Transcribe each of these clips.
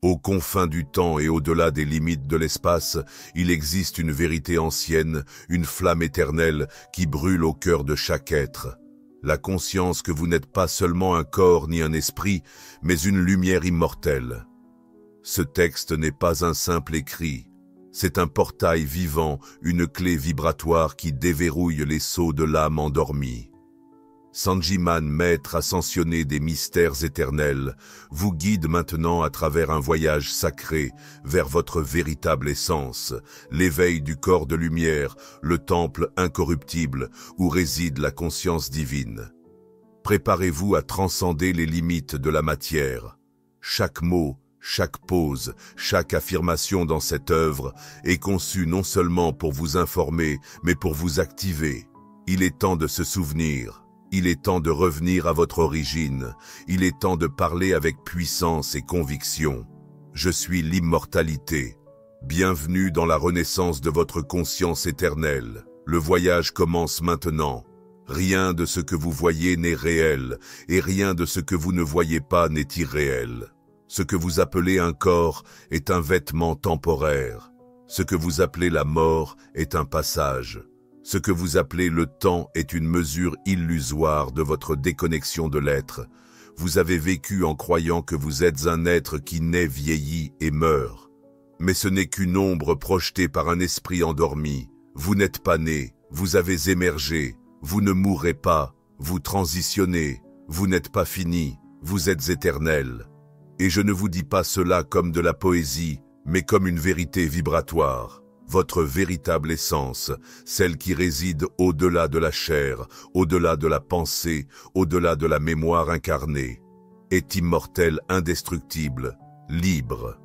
Aux confins du temps et au-delà des limites de l'espace, il existe une vérité ancienne, une flamme éternelle qui brûle au cœur de chaque être. La conscience que vous n'êtes pas seulement un corps ni un esprit, mais une lumière immortelle. Ce texte n'est pas un simple écrit. C'est un portail vivant, une clé vibratoire qui déverrouille les sceaux de l'âme endormie. Sanjiman, maître ascensionné des mystères éternels, vous guide maintenant à travers un voyage sacré vers votre véritable essence, l'éveil du corps de lumière, le temple incorruptible où réside la conscience divine. Préparez-vous à transcender les limites de la matière. Chaque mot, chaque pause, chaque affirmation dans cette œuvre est conçue non seulement pour vous informer, mais pour vous activer. Il est temps de se souvenir. Il est temps de revenir à votre origine. Il est temps de parler avec puissance et conviction. Je suis l'immortalité. Bienvenue dans la renaissance de votre conscience éternelle. Le voyage commence maintenant. Rien de ce que vous voyez n'est réel, et rien de ce que vous ne voyez pas n'est irréel. Ce que vous appelez un corps est un vêtement temporaire. Ce que vous appelez la mort est un passage. Ce que vous appelez le temps est une mesure illusoire de votre déconnexion de l'être. Vous avez vécu en croyant que vous êtes un être qui naît, vieillit et meurt. Mais ce n'est qu'une ombre projetée par un esprit endormi. Vous n'êtes pas né, vous avez émergé. Vous ne mourrez pas, vous transitionnez. Vous n'êtes pas fini, vous êtes éternel. Et je ne vous dis pas cela comme de la poésie, mais comme une vérité vibratoire. Votre véritable essence, celle qui réside au-delà de la chair, au-delà de la pensée, au-delà de la mémoire incarnée, est immortelle, indestructible, libre.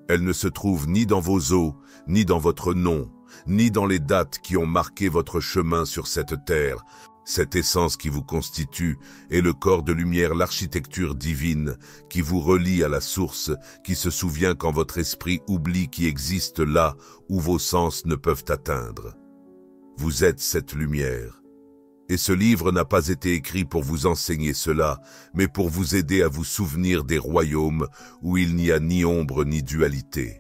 Elle ne se trouve ni dans vos os, ni dans votre nom, ni dans les dates qui ont marqué votre chemin sur cette terre. Cette essence qui vous constitue est le corps de lumière, l'architecture divine qui vous relie à la source, qui se souvient quand votre esprit oublie qui existe là où vos sens ne peuvent atteindre. Vous êtes cette lumière. Et ce livre n'a pas été écrit pour vous enseigner cela, mais pour vous aider à vous souvenir des royaumes où il n'y a ni ombre ni dualité.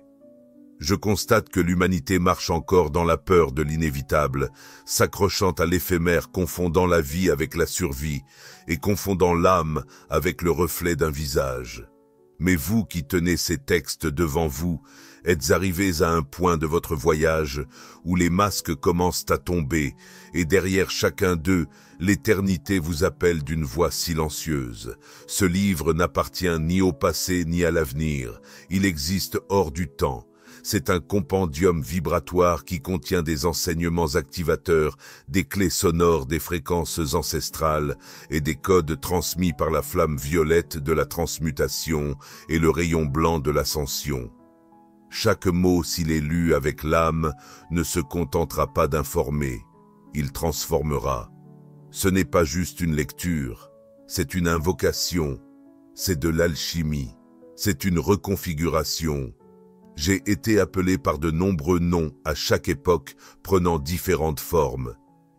Je constate que l'humanité marche encore dans la peur de l'inévitable, s'accrochant à l'éphémère, confondant la vie avec la survie et confondant l'âme avec le reflet d'un visage. Mais vous qui tenez ces textes devant vous, êtes arrivés à un point de votre voyage où les masques commencent à tomber et derrière chacun d'eux, l'éternité vous appelle d'une voix silencieuse. Ce livre n'appartient ni au passé ni à l'avenir, il existe hors du temps. C'est un compendium vibratoire qui contient des enseignements activateurs, des clés sonores des fréquences ancestrales et des codes transmis par la flamme violette de la transmutation et le rayon blanc de l'ascension. Chaque mot, s'il est lu avec l'âme, ne se contentera pas d'informer, il transformera. Ce n'est pas juste une lecture, c'est une invocation, c'est de l'alchimie, c'est une reconfiguration. J'ai été appelé par de nombreux noms à chaque époque, prenant différentes formes.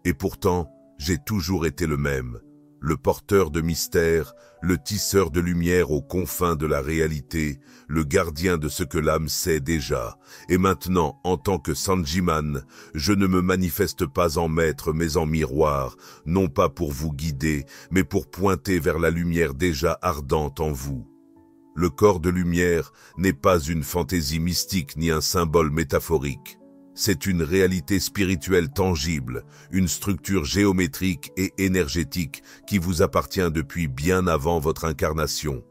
Et pourtant, j'ai toujours été le même, le porteur de mystère, le tisseur de lumière aux confins de la réalité, le gardien de ce que l'âme sait déjà. Et maintenant, en tant que Sanjiman, je ne me manifeste pas en maître mais en miroir, non pas pour vous guider, mais pour pointer vers la lumière déjà ardente en vous. Le corps de lumière n'est pas une fantaisie mystique ni un symbole métaphorique. C'est une réalité spirituelle tangible, une structure géométrique et énergétique qui vous appartient depuis bien avant votre incarnation.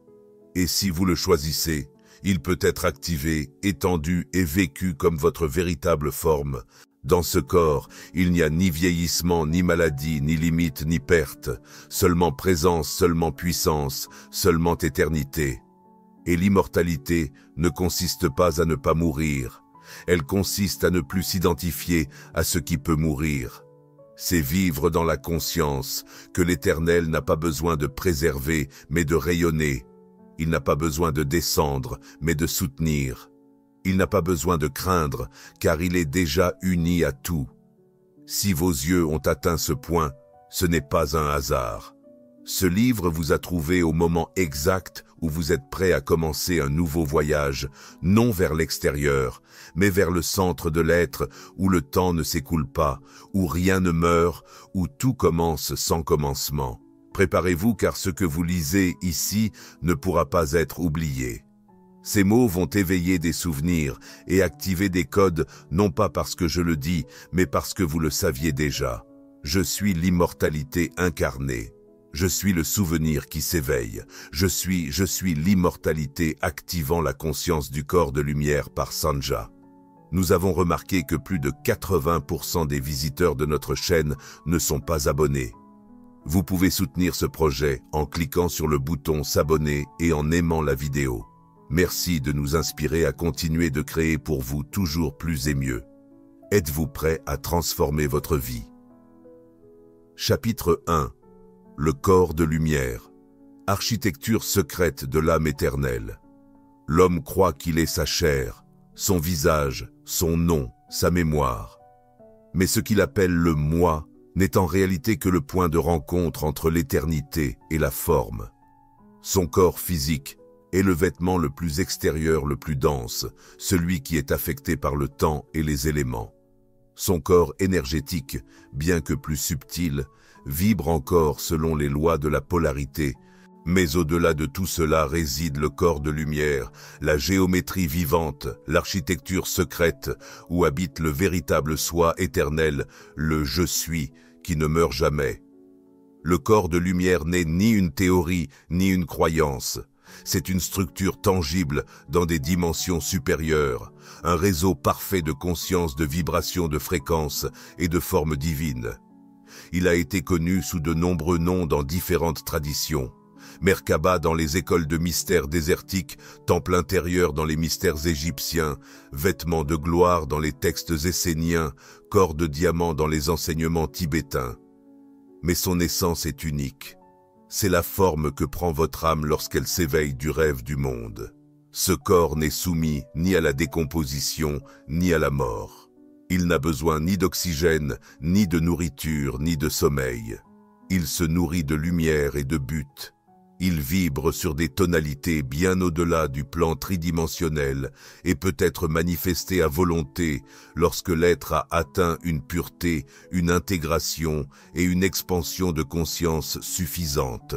Et si vous le choisissez, il peut être activé, étendu et vécu comme votre véritable forme. Dans ce corps, il n'y a ni vieillissement, ni maladie, ni limite, ni perte, seulement présence, seulement puissance, seulement éternité. Et l'immortalité ne consiste pas à ne pas mourir, elle consiste à ne plus s'identifier à ce qui peut mourir. C'est vivre dans la conscience que l'Éternel n'a pas besoin de préserver, mais de rayonner. Il n'a pas besoin de descendre, mais de soutenir. Il n'a pas besoin de craindre, car il est déjà uni à tout. Si vos yeux ont atteint ce point, ce n'est pas un hasard. Ce livre vous a trouvé au moment exact où vous êtes prêt à commencer un nouveau voyage, non vers l'extérieur, mais vers le centre de l'être, où le temps ne s'écoule pas, où rien ne meurt, où tout commence sans commencement. Préparez-vous car ce que vous lisez ici ne pourra pas être oublié. Ces mots vont éveiller des souvenirs et activer des codes, non pas parce que je le dis, mais parce que vous le saviez déjà. Je suis l'immortalité incarnée. Je suis le souvenir qui s'éveille. Je suis l'immortalité activant la conscience du corps de lumière par Sanja. Nous avons remarqué que plus de 80% des visiteurs de notre chaîne ne sont pas abonnés. Vous pouvez soutenir ce projet en cliquant sur le bouton s'abonner et en aimant la vidéo. Merci de nous inspirer à continuer de créer pour vous toujours plus et mieux. Êtes-vous prêt à transformer votre vie? Chapitre 1. Le corps de lumière. Architecture secrète de l'âme éternelle. L'homme croit qu'il est sa chair, son visage, son nom, sa mémoire. Mais ce qu'il appelle le moi n'est en réalité que le point de rencontre entre l'éternité et la forme. Son corps physique est le vêtement le plus extérieur, le plus dense, celui qui est affecté par le temps et les éléments. Son corps énergétique, bien que plus subtil, vibre encore selon les lois de la polarité, mais au-delà de tout cela réside le corps de lumière, la géométrie vivante, l'architecture secrète, où habite le véritable soi éternel, le « je suis », qui ne meurt jamais. Le corps de lumière n'est ni une théorie, ni une croyance. C'est une structure tangible dans des dimensions supérieures, un réseau parfait de conscience, de vibrations, de fréquences et de formes divines. Il a été connu sous de nombreux noms dans différentes traditions. Merkaba dans les écoles de mystères désertiques, temple intérieur dans les mystères égyptiens, vêtements de gloire dans les textes esséniens, corps de diamant dans les enseignements tibétains. Mais son essence est unique. C'est la forme que prend votre âme lorsqu'elle s'éveille du rêve du monde. Ce corps n'est soumis ni à la décomposition, ni à la mort. Il n'a besoin ni d'oxygène, ni de nourriture, ni de sommeil. Il se nourrit de lumière et de but. Il vibre sur des tonalités bien au-delà du plan tridimensionnel et peut être manifesté à volonté lorsque l'être a atteint une pureté, une intégration et une expansion de conscience suffisante.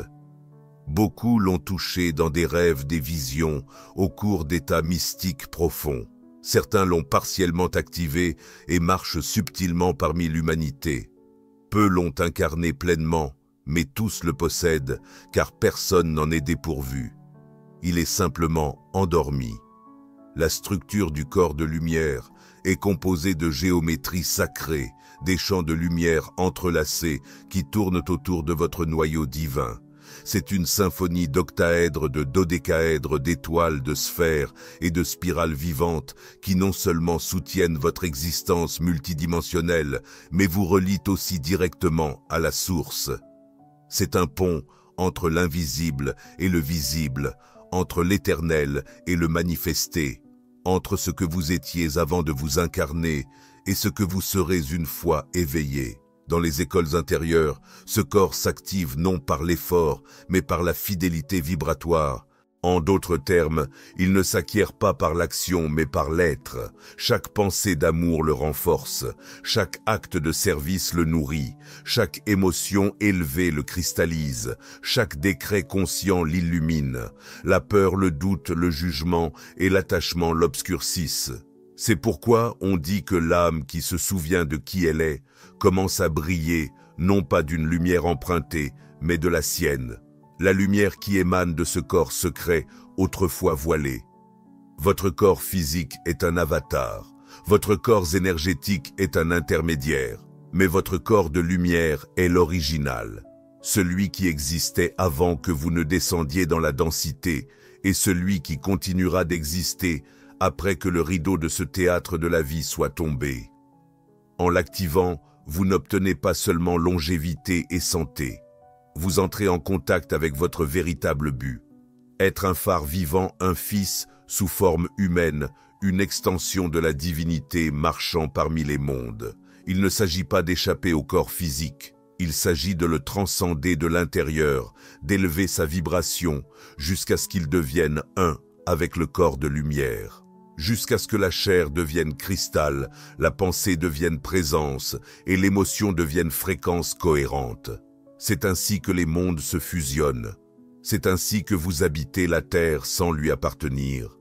Beaucoup l'ont touché dans des rêves, des visions, au cours d'états mystiques profonds. Certains l'ont partiellement activé et marchent subtilement parmi l'humanité. Peu l'ont incarné pleinement, mais tous le possèdent, car personne n'en est dépourvu. Il est simplement endormi. La structure du corps de lumière est composée de géométrie sacrée, des champs de lumière entrelacés qui tournent autour de votre noyau divin. C'est une symphonie d'octaèdres, de dodécaèdres, d'étoiles, de sphères et de spirales vivantes qui non seulement soutiennent votre existence multidimensionnelle, mais vous relient aussi directement à la source. C'est un pont entre l'invisible et le visible, entre l'éternel et le manifesté, entre ce que vous étiez avant de vous incarner et ce que vous serez une fois éveillé. Dans les écoles intérieures, ce corps s'active non par l'effort, mais par la fidélité vibratoire. En d'autres termes, il ne s'acquiert pas par l'action, mais par l'être. Chaque pensée d'amour le renforce, chaque acte de service le nourrit, chaque émotion élevée le cristallise, chaque décret conscient l'illumine. La peur, le doute, le jugement et l'attachement l'obscurcissent. C'est pourquoi on dit que l'âme qui se souvient de qui elle est commence à briller, non pas d'une lumière empruntée, mais de la sienne. La lumière qui émane de ce corps secret, autrefois voilé. Votre corps physique est un avatar, votre corps énergétique est un intermédiaire, mais votre corps de lumière est l'original, celui qui existait avant que vous ne descendiez dans la densité, et celui qui continuera d'exister après que le rideau de ce théâtre de la vie soit tombé. En l'activant, vous n'obtenez pas seulement longévité et santé. Vous entrez en contact avec votre véritable but. Être un phare vivant, un fils sous forme humaine, une extension de la divinité marchant parmi les mondes. Il ne s'agit pas d'échapper au corps physique. Il s'agit de le transcender de l'intérieur, d'élever sa vibration, jusqu'à ce qu'il devienne un avec le corps de lumière. Jusqu'à ce que la chair devienne cristal, la pensée devienne présence et l'émotion devienne fréquence cohérente. C'est ainsi que les mondes se fusionnent. C'est ainsi que vous habitez la Terre sans lui appartenir.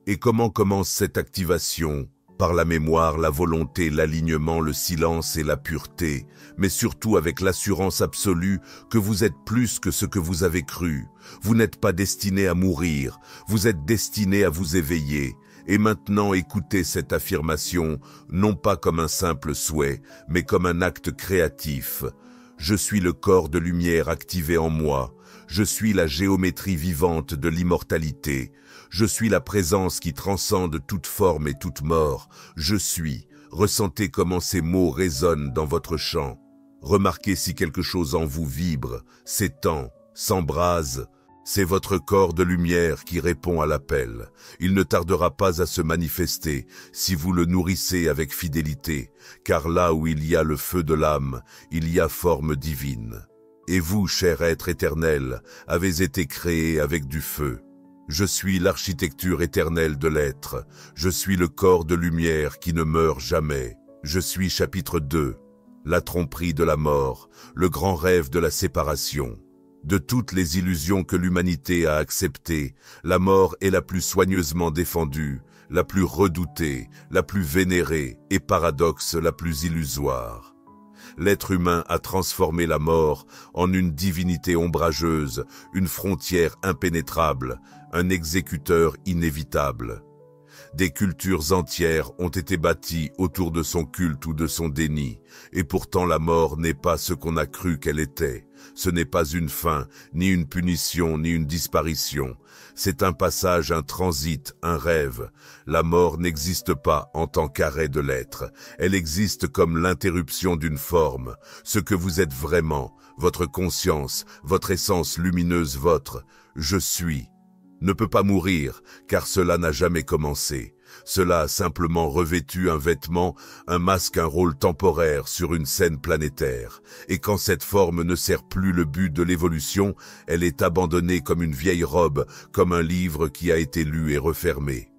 Et comment commence cette activation ? Par la mémoire, la volonté, l'alignement, le silence et la pureté, mais surtout avec l'assurance absolue que vous êtes plus que ce que vous avez cru. Vous n'êtes pas destiné à mourir, vous êtes destiné à vous éveiller. Et maintenant, écoutez cette affirmation, non pas comme un simple souhait, mais comme un acte créatif. Je suis le corps de lumière activé en moi. Je suis la géométrie vivante de l'immortalité. Je suis la présence qui transcende toute forme et toute mort. Je suis. Ressentez comment ces mots résonnent dans votre chant. Remarquez si quelque chose en vous vibre, s'étend, s'embrase. C'est votre corps de lumière qui répond à l'appel. Il ne tardera pas à se manifester si vous le nourrissez avec fidélité, car là où il y a le feu de l'âme, il y a forme divine. Et vous, cher être éternel, avez été créé avec du feu. Je suis l'architecture éternelle de l'être. Je suis le corps de lumière qui ne meurt jamais. Je suis chapitre 2. La tromperie de la mort, le grand rêve de la séparation. De toutes les illusions que l'humanité a acceptées, la mort est la plus soigneusement défendue, la plus redoutée, la plus vénérée et paradoxe la plus illusoire. L'être humain a transformé la mort en une divinité ombrageuse, une frontière impénétrable, un exécuteur inévitable. Des cultures entières ont été bâties autour de son culte ou de son déni, et pourtant la mort n'est pas ce qu'on a cru qu'elle était. Ce n'est pas une fin, ni une punition, ni une disparition. C'est un passage, un transit, un rêve. La mort n'existe pas en tant qu'arrêt de l'être. Elle existe comme l'interruption d'une forme. Ce que vous êtes vraiment, votre conscience, votre essence lumineuse, votre « je suis » ne peut pas mourir, car cela n'a jamais commencé. Cela a simplement revêtu un vêtement, un masque, un rôle temporaire sur une scène planétaire. Et quand cette forme ne sert plus le but de l'évolution, elle est abandonnée comme une vieille robe, comme un livre qui a été lu et refermé.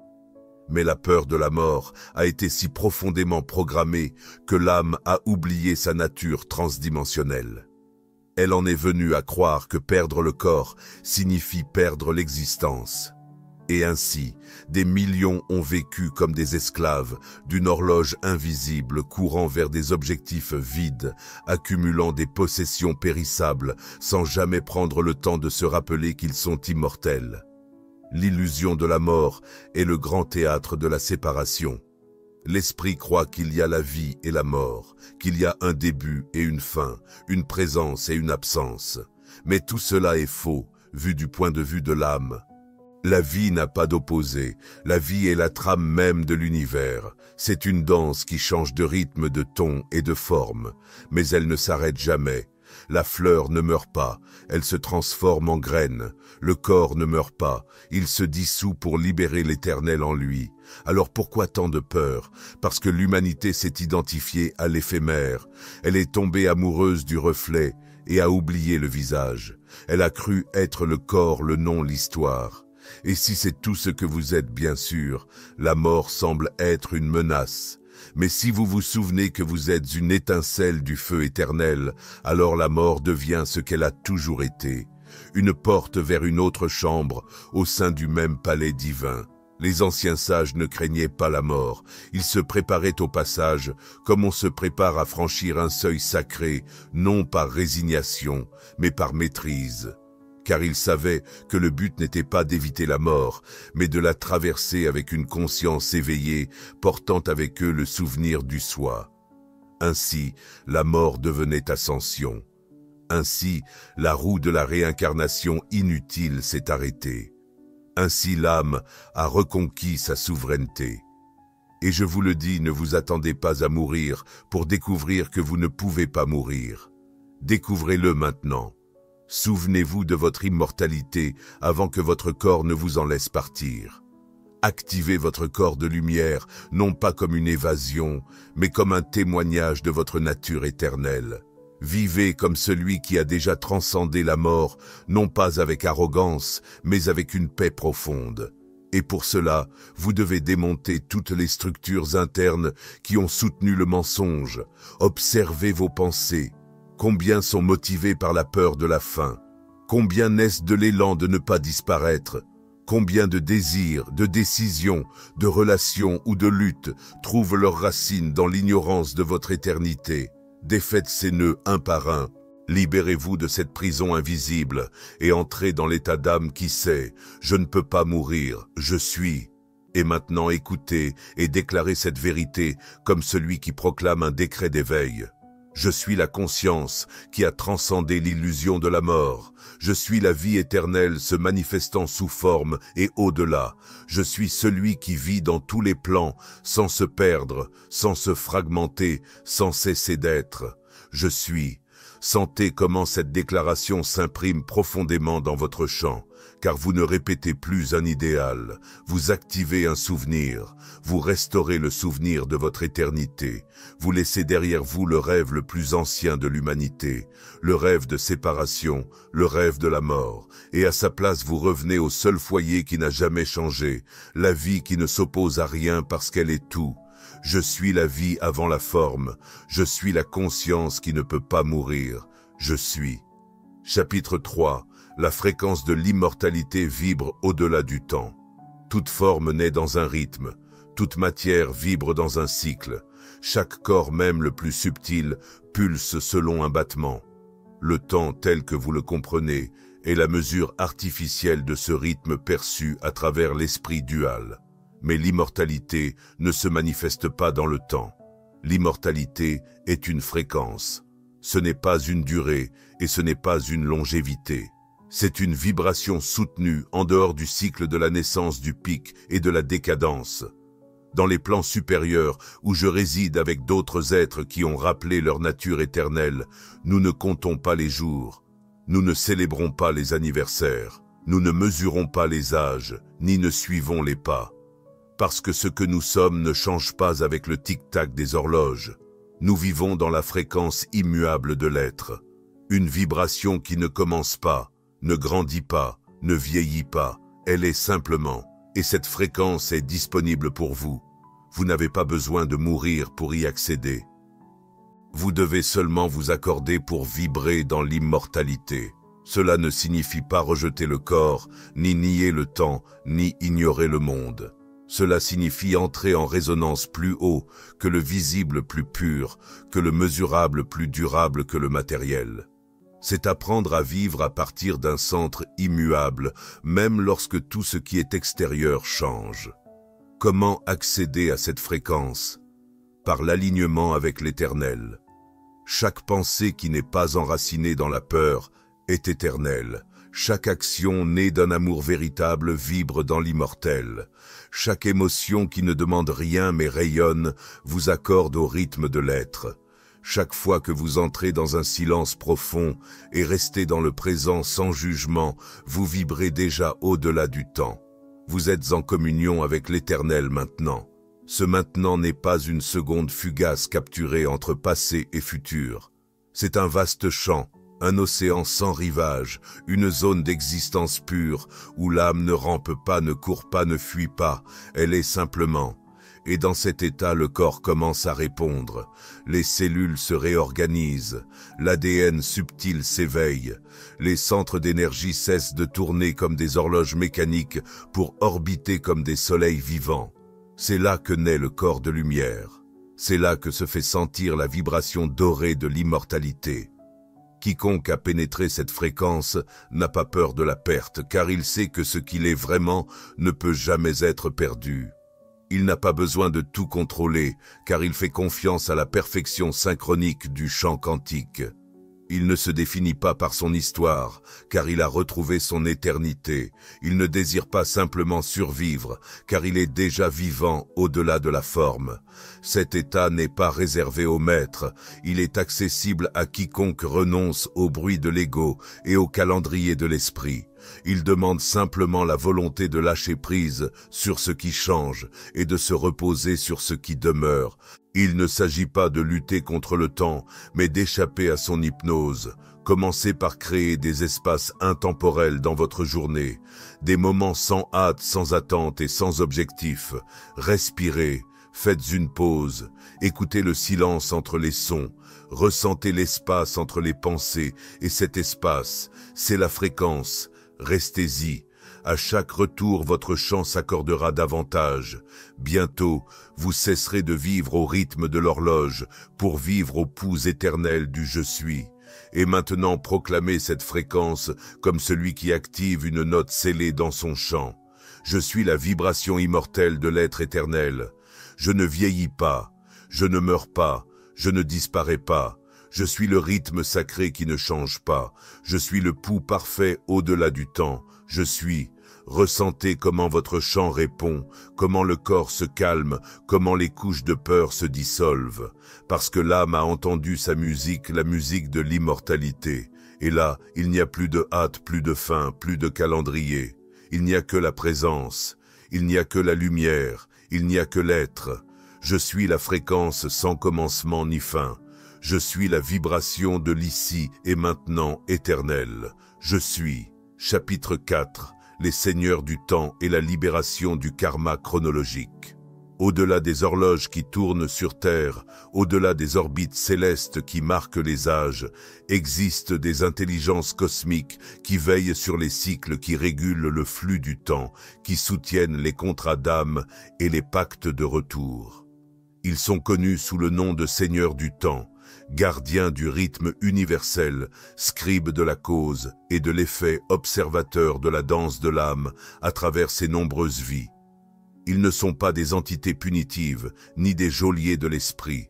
Mais la peur de la mort a été si profondément programmée que l'âme a oublié sa nature transdimensionnelle. Elle en est venue à croire que perdre le corps signifie perdre l'existence. Et ainsi, des millions ont vécu comme des esclaves d'une horloge invisible courant vers des objectifs vides, accumulant des possessions périssables sans jamais prendre le temps de se rappeler qu'ils sont immortels. L'illusion de la mort est le grand théâtre de la séparation. L'esprit croit qu'il y a la vie et la mort, qu'il y a un début et une fin, une présence et une absence. Mais tout cela est faux, vu du point de vue de l'âme. La vie n'a pas d'opposé, la vie est la trame même de l'univers. C'est une danse qui change de rythme, de ton et de forme, mais elle ne s'arrête jamais. La fleur ne meurt pas, elle se transforme en graine. Le corps ne meurt pas, il se dissout pour libérer l'éternel en lui. Alors pourquoi tant de peur? Parce que l'humanité s'est identifiée à l'éphémère. Elle est tombée amoureuse du reflet et a oublié le visage. Elle a cru être le corps, le nom, l'histoire. Et si c'est tout ce que vous êtes, bien sûr, la mort semble être une menace. Mais si vous vous souvenez que vous êtes une étincelle du feu éternel, alors la mort devient ce qu'elle a toujours été, une porte vers une autre chambre au sein du même palais divin. Les anciens sages ne craignaient pas la mort, ils se préparaient au passage comme on se prépare à franchir un seuil sacré, non par résignation, mais par maîtrise. Car ils savaient que le but n'était pas d'éviter la mort, mais de la traverser avec une conscience éveillée, portant avec eux le souvenir du soi. Ainsi, la mort devenait ascension. Ainsi, la roue de la réincarnation inutile s'est arrêtée. Ainsi, l'âme a reconquis sa souveraineté. Et je vous le dis, ne vous attendez pas à mourir pour découvrir que vous ne pouvez pas mourir. Découvrez-le maintenant. Souvenez-vous de votre immortalité avant que votre corps ne vous en laisse partir. Activez votre corps de lumière, non pas comme une évasion, mais comme un témoignage de votre nature éternelle. Vivez comme celui qui a déjà transcendé la mort, non pas avec arrogance, mais avec une paix profonde. Et pour cela, vous devez démonter toutes les structures internes qui ont soutenu le mensonge. Observez vos pensées. Combien sont motivées par la peur de la fin? Combien naissent de l'élan de ne pas disparaître? Combien de désirs, de décisions, de relations ou de luttes trouvent leurs racines dans l'ignorance de votre éternité? Défaites ces nœuds un par un. Libérez-vous de cette prison invisible et entrez dans l'état d'âme qui sait « Je ne peux pas mourir, je suis ». Et maintenant écoutez et déclarez cette vérité comme celui qui proclame un décret d'éveil. Je suis la conscience qui a transcendé l'illusion de la mort. Je suis la vie éternelle se manifestant sous forme et au-delà. Je suis celui qui vit dans tous les plans, sans se perdre, sans se fragmenter, sans cesser d'être. Je suis. Sentez comment cette déclaration s'imprime profondément dans votre champ, car vous ne répétez plus un idéal, vous activez un souvenir, vous restaurez le souvenir de votre éternité, vous laissez derrière vous le rêve le plus ancien de l'humanité, le rêve de séparation, le rêve de la mort, et à sa place vous revenez au seul foyer qui n'a jamais changé, la vie qui ne s'oppose à rien parce qu'elle est tout. Je suis la vie avant la forme, je suis la conscience qui ne peut pas mourir, je suis. Chapitre 3. La fréquence de l'immortalité vibre au-delà du temps. Toute forme naît dans un rythme, toute matière vibre dans un cycle, chaque corps même le plus subtil pulse selon un battement. Le temps tel que vous le comprenez est la mesure artificielle de ce rythme perçu à travers l'esprit dual. Mais l'immortalité ne se manifeste pas dans le temps. L'immortalité est une fréquence. Ce n'est pas une durée et ce n'est pas une longévité. C'est une vibration soutenue en dehors du cycle de la naissance, du pic et de la décadence. Dans les plans supérieurs où je réside avec d'autres êtres qui ont rappelé leur nature éternelle, nous ne comptons pas les jours. Nous ne célébrons pas les anniversaires. Nous ne mesurons pas les âges, ni ne suivons les pas. Parce que ce que nous sommes ne change pas avec le tic-tac des horloges. Nous vivons dans la fréquence immuable de l'être. Une vibration qui ne commence pas, ne grandit pas, ne vieillit pas. Elle est simplement. Et cette fréquence est disponible pour vous. Vous n'avez pas besoin de mourir pour y accéder. Vous devez seulement vous accorder pour vibrer dans l'immortalité. Cela ne signifie pas rejeter le corps, ni nier le temps, ni ignorer le monde. Cela signifie entrer en résonance plus haut que le visible plus pur, que le mesurable plus durable que le matériel. C'est apprendre à vivre à partir d'un centre immuable, même lorsque tout ce qui est extérieur change. Comment accéder à cette fréquence? Par l'alignement avec l'éternel. Chaque pensée qui n'est pas enracinée dans la peur est éternelle. Chaque action née d'un amour véritable vibre dans l'immortel. Chaque émotion qui ne demande rien mais rayonne vous accorde au rythme de l'être. Chaque fois que vous entrez dans un silence profond et restez dans le présent sans jugement, vous vibrez déjà au-delà du temps. Vous êtes en communion avec l'éternel maintenant. Ce maintenant n'est pas une seconde fugace capturée entre passé et futur. C'est un vaste champ, un océan sans rivage, une zone d'existence pure où l'âme ne rampe pas, ne court pas, ne fuit pas, elle est simplement. Et dans cet état, le corps commence à répondre. Les cellules se réorganisent, l'ADN subtil s'éveille, les centres d'énergie cessent de tourner comme des horloges mécaniques pour orbiter comme des soleils vivants. C'est là que naît le corps de lumière. C'est là que se fait sentir la vibration dorée de l'immortalité. Quiconque a pénétré cette fréquence n'a pas peur de la perte, car il sait que ce qu'il est vraiment ne peut jamais être perdu. Il n'a pas besoin de tout contrôler, car il fait confiance à la perfection synchronique du champ quantique. Il ne se définit pas par son histoire, car il a retrouvé son éternité. Il ne désire pas simplement survivre, car il est déjà vivant au-delà de la forme. Cet état n'est pas réservé aux maîtres, il est accessible à quiconque renonce au bruit de l'ego et au calendrier de l'esprit. Ils demandent simplement la volonté de lâcher prise sur ce qui change et de se reposer sur ce qui demeure. Il ne s'agit pas de lutter contre le temps, mais d'échapper à son hypnose. Commencez par créer des espaces intemporels dans votre journée, des moments sans hâte, sans attente et sans objectif. Respirez, faites une pause, écoutez le silence entre les sons, ressentez l'espace entre les pensées, et cet espace, c'est la fréquence. Restez-y. À chaque retour, votre chant s'accordera davantage. Bientôt, vous cesserez de vivre au rythme de l'horloge pour vivre au pouls éternel du « je suis ». Et maintenant, proclamez cette fréquence comme celui qui active une note scellée dans son chant. Je suis la vibration immortelle de l'être éternel. Je ne vieillis pas, je ne meurs pas, je ne disparais pas. Je suis le rythme sacré qui ne change pas. Je suis le pouls parfait au-delà du temps. Je suis. Ressentez comment votre chant répond, comment le corps se calme, comment les couches de peur se dissolvent. Parce que l'âme a entendu sa musique, la musique de l'immortalité. Et là, il n'y a plus de hâte, plus de fin, plus de calendrier. Il n'y a que la présence. Il n'y a que la lumière. Il n'y a que l'être. Je suis la fréquence sans commencement ni fin. Je suis la vibration de l'ici et maintenant éternel. Je suis. Chapitre 4. Les seigneurs du temps et la libération du karma chronologique. Au-delà des horloges qui tournent sur Terre, au-delà des orbites célestes qui marquent les âges, existent des intelligences cosmiques qui veillent sur les cycles qui régulent le flux du temps, qui soutiennent les contrats d'âme et les pactes de retour. Ils sont connus sous le nom de seigneurs du temps, gardiens du rythme universel, scribes de la cause et de l'effet, observateurs de la danse de l'âme à travers ses nombreuses vies. Ils ne sont pas des entités punitives, ni des geôliers de l'esprit.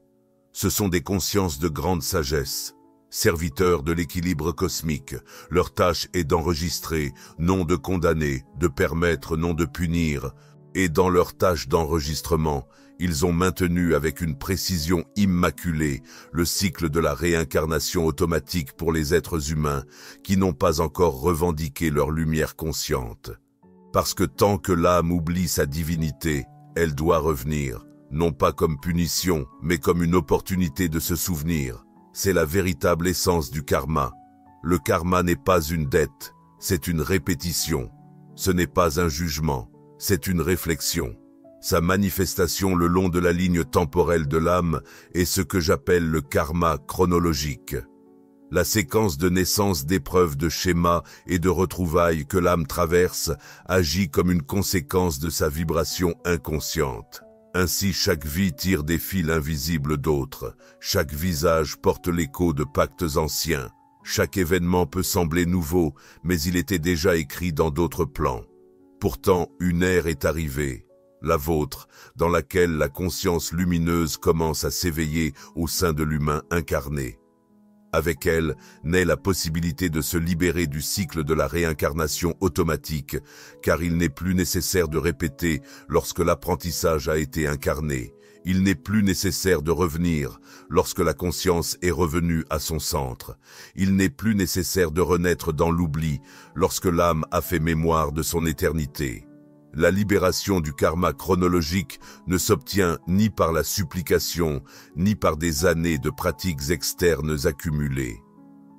Ce sont des consciences de grande sagesse, serviteurs de l'équilibre cosmique. Leur tâche est d'enregistrer, non de condamner, de permettre, non de punir. Et dans leur tâche d'enregistrement, ils ont maintenu avec une précision immaculée le cycle de la réincarnation automatique pour les êtres humains qui n'ont pas encore revendiqué leur lumière consciente. Parce que tant que l'âme oublie sa divinité, elle doit revenir, non pas comme punition, mais comme une opportunité de se souvenir. C'est la véritable essence du karma. Le karma n'est pas une dette, c'est une répétition. Ce n'est pas un jugement, c'est une réflexion. Sa manifestation le long de la ligne temporelle de l'âme est ce que j'appelle le karma chronologique. La séquence de naissance d'épreuves de schémas et de retrouvailles que l'âme traverse agit comme une conséquence de sa vibration inconsciente. Ainsi, chaque vie tire des fils invisibles d'autres. Chaque visage porte l'écho de pactes anciens. Chaque événement peut sembler nouveau, mais il était déjà écrit dans d'autres plans. Pourtant, une ère est arrivée. La vôtre, dans laquelle la conscience lumineuse commence à s'éveiller au sein de l'humain incarné. Avec elle, naît la possibilité de se libérer du cycle de la réincarnation automatique, car il n'est plus nécessaire de répéter lorsque l'apprentissage a été incarné. Il n'est plus nécessaire de revenir lorsque la conscience est revenue à son centre. Il n'est plus nécessaire de renaître dans l'oubli lorsque l'âme a fait mémoire de son éternité. La libération du karma chronologique ne s'obtient ni par la supplication, ni par des années de pratiques externes accumulées.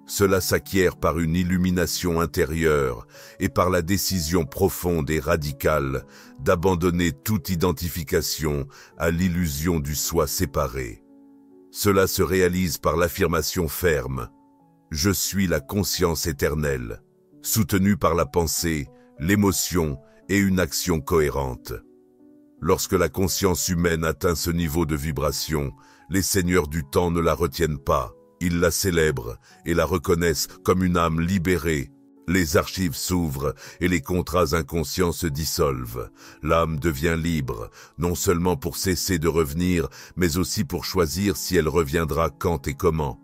Cela s'acquiert par une illumination intérieure et par la décision profonde et radicale d'abandonner toute identification à l'illusion du soi séparé. Cela se réalise par l'affirmation ferme « Je suis la conscience éternelle », soutenue par la pensée, l'émotion et une action cohérente. Lorsque la conscience humaine atteint ce niveau de vibration, les seigneurs du temps ne la retiennent pas. Ils la célèbrent et la reconnaissent comme une âme libérée. Les archives s'ouvrent et les contrats inconscients se dissolvent. L'âme devient libre, non seulement pour cesser de revenir, mais aussi pour choisir si elle reviendra quand et comment.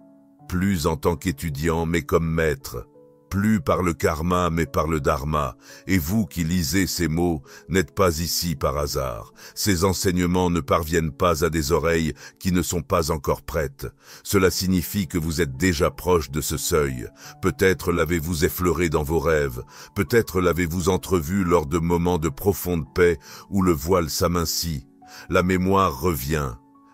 Plus en tant qu'étudiant, mais comme maître. plus par le karma mais par le dharma. Et vous qui lisez ces mots, n'êtes pas ici par hasard. Ces enseignements ne parviennent pas à des oreilles qui ne sont pas encore prêtes. Cela signifie que vous êtes déjà proche de ce seuil. Peut-être l'avez-vous effleuré dans vos rêves, peut-être l'avez-vous entrevu lors de moments de profonde paix où le voile s'amincit. La mémoire revient.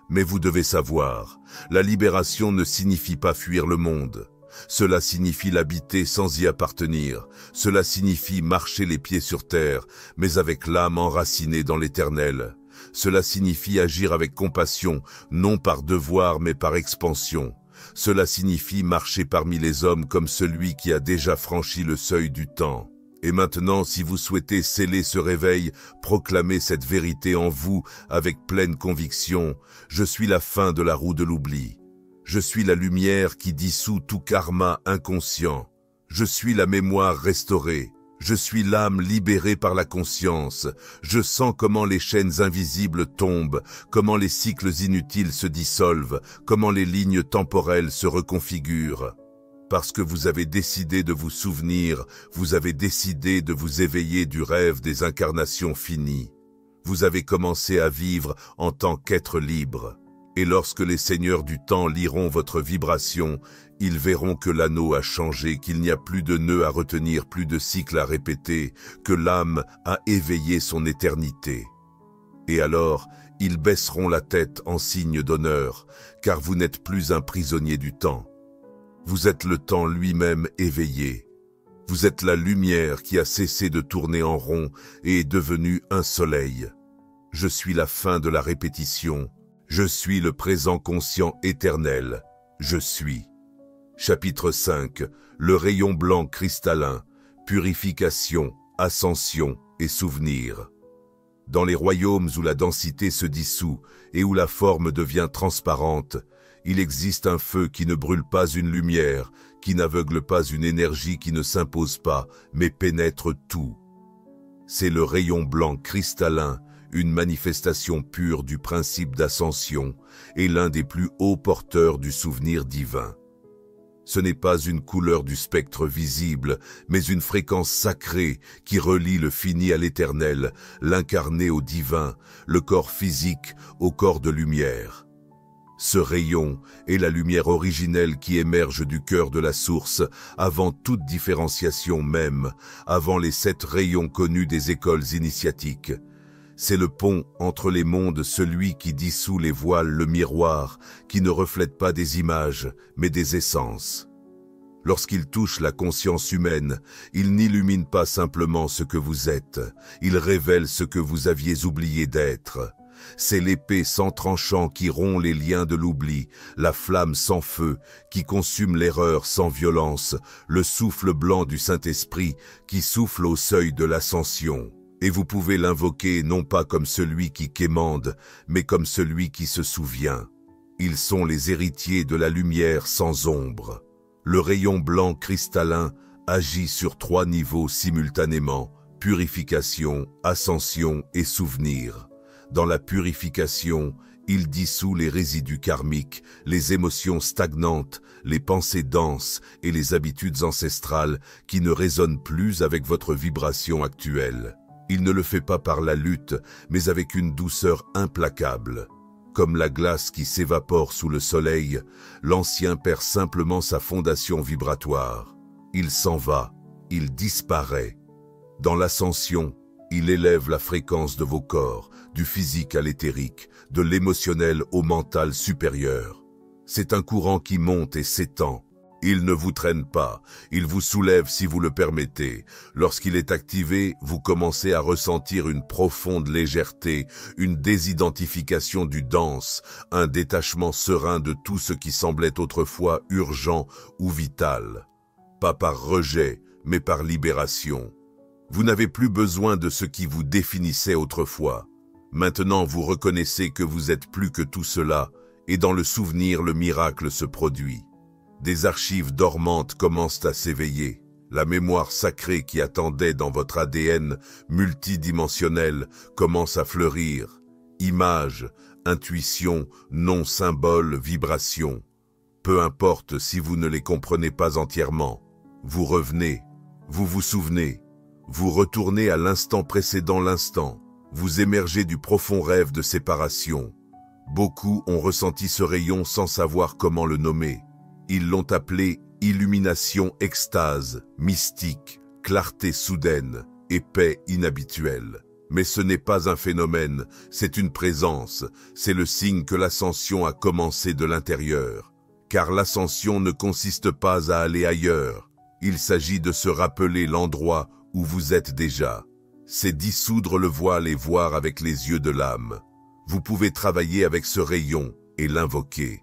Mais vous devez savoir, la libération ne signifie pas fuir le monde. Cela signifie l'habiter sans y appartenir. Cela signifie marcher les pieds sur terre, mais avec l'âme enracinée dans l'éternel. Cela signifie agir avec compassion, non par devoir mais par expansion. Cela signifie marcher parmi les hommes comme celui qui a déjà franchi le seuil du temps. Et maintenant, si vous souhaitez sceller ce réveil, proclamez cette vérité en vous avec pleine conviction. Je suis la fin de la roue de l'oubli. Je suis la lumière qui dissout tout karma inconscient. Je suis la mémoire restaurée. Je suis l'âme libérée par la conscience. Je sens comment les chaînes invisibles tombent, comment les cycles inutiles se dissolvent, comment les lignes temporelles se reconfigurent. Parce que vous avez décidé de vous souvenir, vous avez décidé de vous éveiller du rêve des incarnations finies. Vous avez commencé à vivre en tant qu'être libre. Et lorsque les seigneurs du temps liront votre vibration, ils verront que l'anneau a changé, qu'il n'y a plus de nœuds à retenir, plus de cycles à répéter, que l'âme a éveillé son éternité. Et alors, ils baisseront la tête en signe d'honneur, car vous n'êtes plus un prisonnier du temps. Vous êtes le temps lui-même éveillé. Vous êtes la lumière qui a cessé de tourner en rond et est devenue un soleil. Je suis la fin de la répétition. Je suis le présent conscient éternel. Je suis. Chapitre 5. Le rayon blanc cristallin. Purification, ascension et souvenir. Dans les royaumes où la densité se dissout et où la forme devient transparente, il existe un feu qui ne brûle pas une lumière, qui n'aveugle pas une énergie qui ne s'impose pas, mais pénètre tout. C'est le rayon blanc cristallin, une manifestation pure du principe d'ascension et l'un des plus hauts porteurs du souvenir divin. Ce n'est pas une couleur du spectre visible, mais une fréquence sacrée qui relie le fini à l'éternel, l'incarné au divin, le corps physique au corps de lumière. Ce rayon est la lumière originelle qui émerge du cœur de la source, avant toute différenciation même, avant les 7 rayons connus des écoles initiatiques. C'est le pont entre les mondes, celui qui dissout les voiles, le miroir, qui ne reflète pas des images, mais des essences. Lorsqu'il touche la conscience humaine, il n'illumine pas simplement ce que vous êtes, il révèle ce que vous aviez oublié d'être. C'est l'épée sans tranchant qui rompt les liens de l'oubli, la flamme sans feu qui consume l'erreur sans violence, le souffle blanc du Saint-Esprit qui souffle au seuil de l'ascension. Et vous pouvez l'invoquer non pas comme celui qui quémande, mais comme celui qui se souvient. Ils sont les héritiers de la lumière sans ombre. Le rayon blanc cristallin agit sur 3 niveaux simultanément, purification, ascension et souvenir. Dans la purification, il dissout les résidus karmiques, les émotions stagnantes, les pensées denses et les habitudes ancestrales qui ne résonnent plus avec votre vibration actuelle. Il ne le fait pas par la lutte, mais avec une douceur implacable. Comme la glace qui s'évapore sous le soleil, l'ancien perd simplement sa fondation vibratoire. Il s'en va, il disparaît. Dans l'ascension, il élève la fréquence de vos corps, du physique à l'éthérique, de l'émotionnel au mental supérieur. C'est un courant qui monte et s'étend. Il ne vous traîne pas, il vous soulève si vous le permettez. Lorsqu'il est activé, vous commencez à ressentir une profonde légèreté, une désidentification du dense, un détachement serein de tout ce qui semblait autrefois urgent ou vital. Pas par rejet, mais par libération. Vous n'avez plus besoin de ce qui vous définissait autrefois. Maintenant, vous reconnaissez que vous êtes plus que tout cela, et dans le souvenir, le miracle se produit. Des archives dormantes commencent à s'éveiller. La mémoire sacrée qui attendait dans votre ADN multidimensionnel commence à fleurir. Images, intuitions, noms, symboles, vibrations. Peu importe si vous ne les comprenez pas entièrement. Vous revenez, vous vous souvenez, vous retournez à l'instant précédent l'instant, vous émergez du profond rêve de séparation. Beaucoup ont ressenti ce rayon sans savoir comment le nommer. Ils l'ont appelé illumination, extase, mystique, clarté soudaine et paix inhabituelle. Mais ce n'est pas un phénomène, c'est une présence, c'est le signe que l'ascension a commencé de l'intérieur. Car l'ascension ne consiste pas à aller ailleurs, il s'agit de se rappeler l'endroit où vous êtes déjà. C'est dissoudre le voile et voir avec les yeux de l'âme. Vous pouvez travailler avec ce rayon et l'invoquer.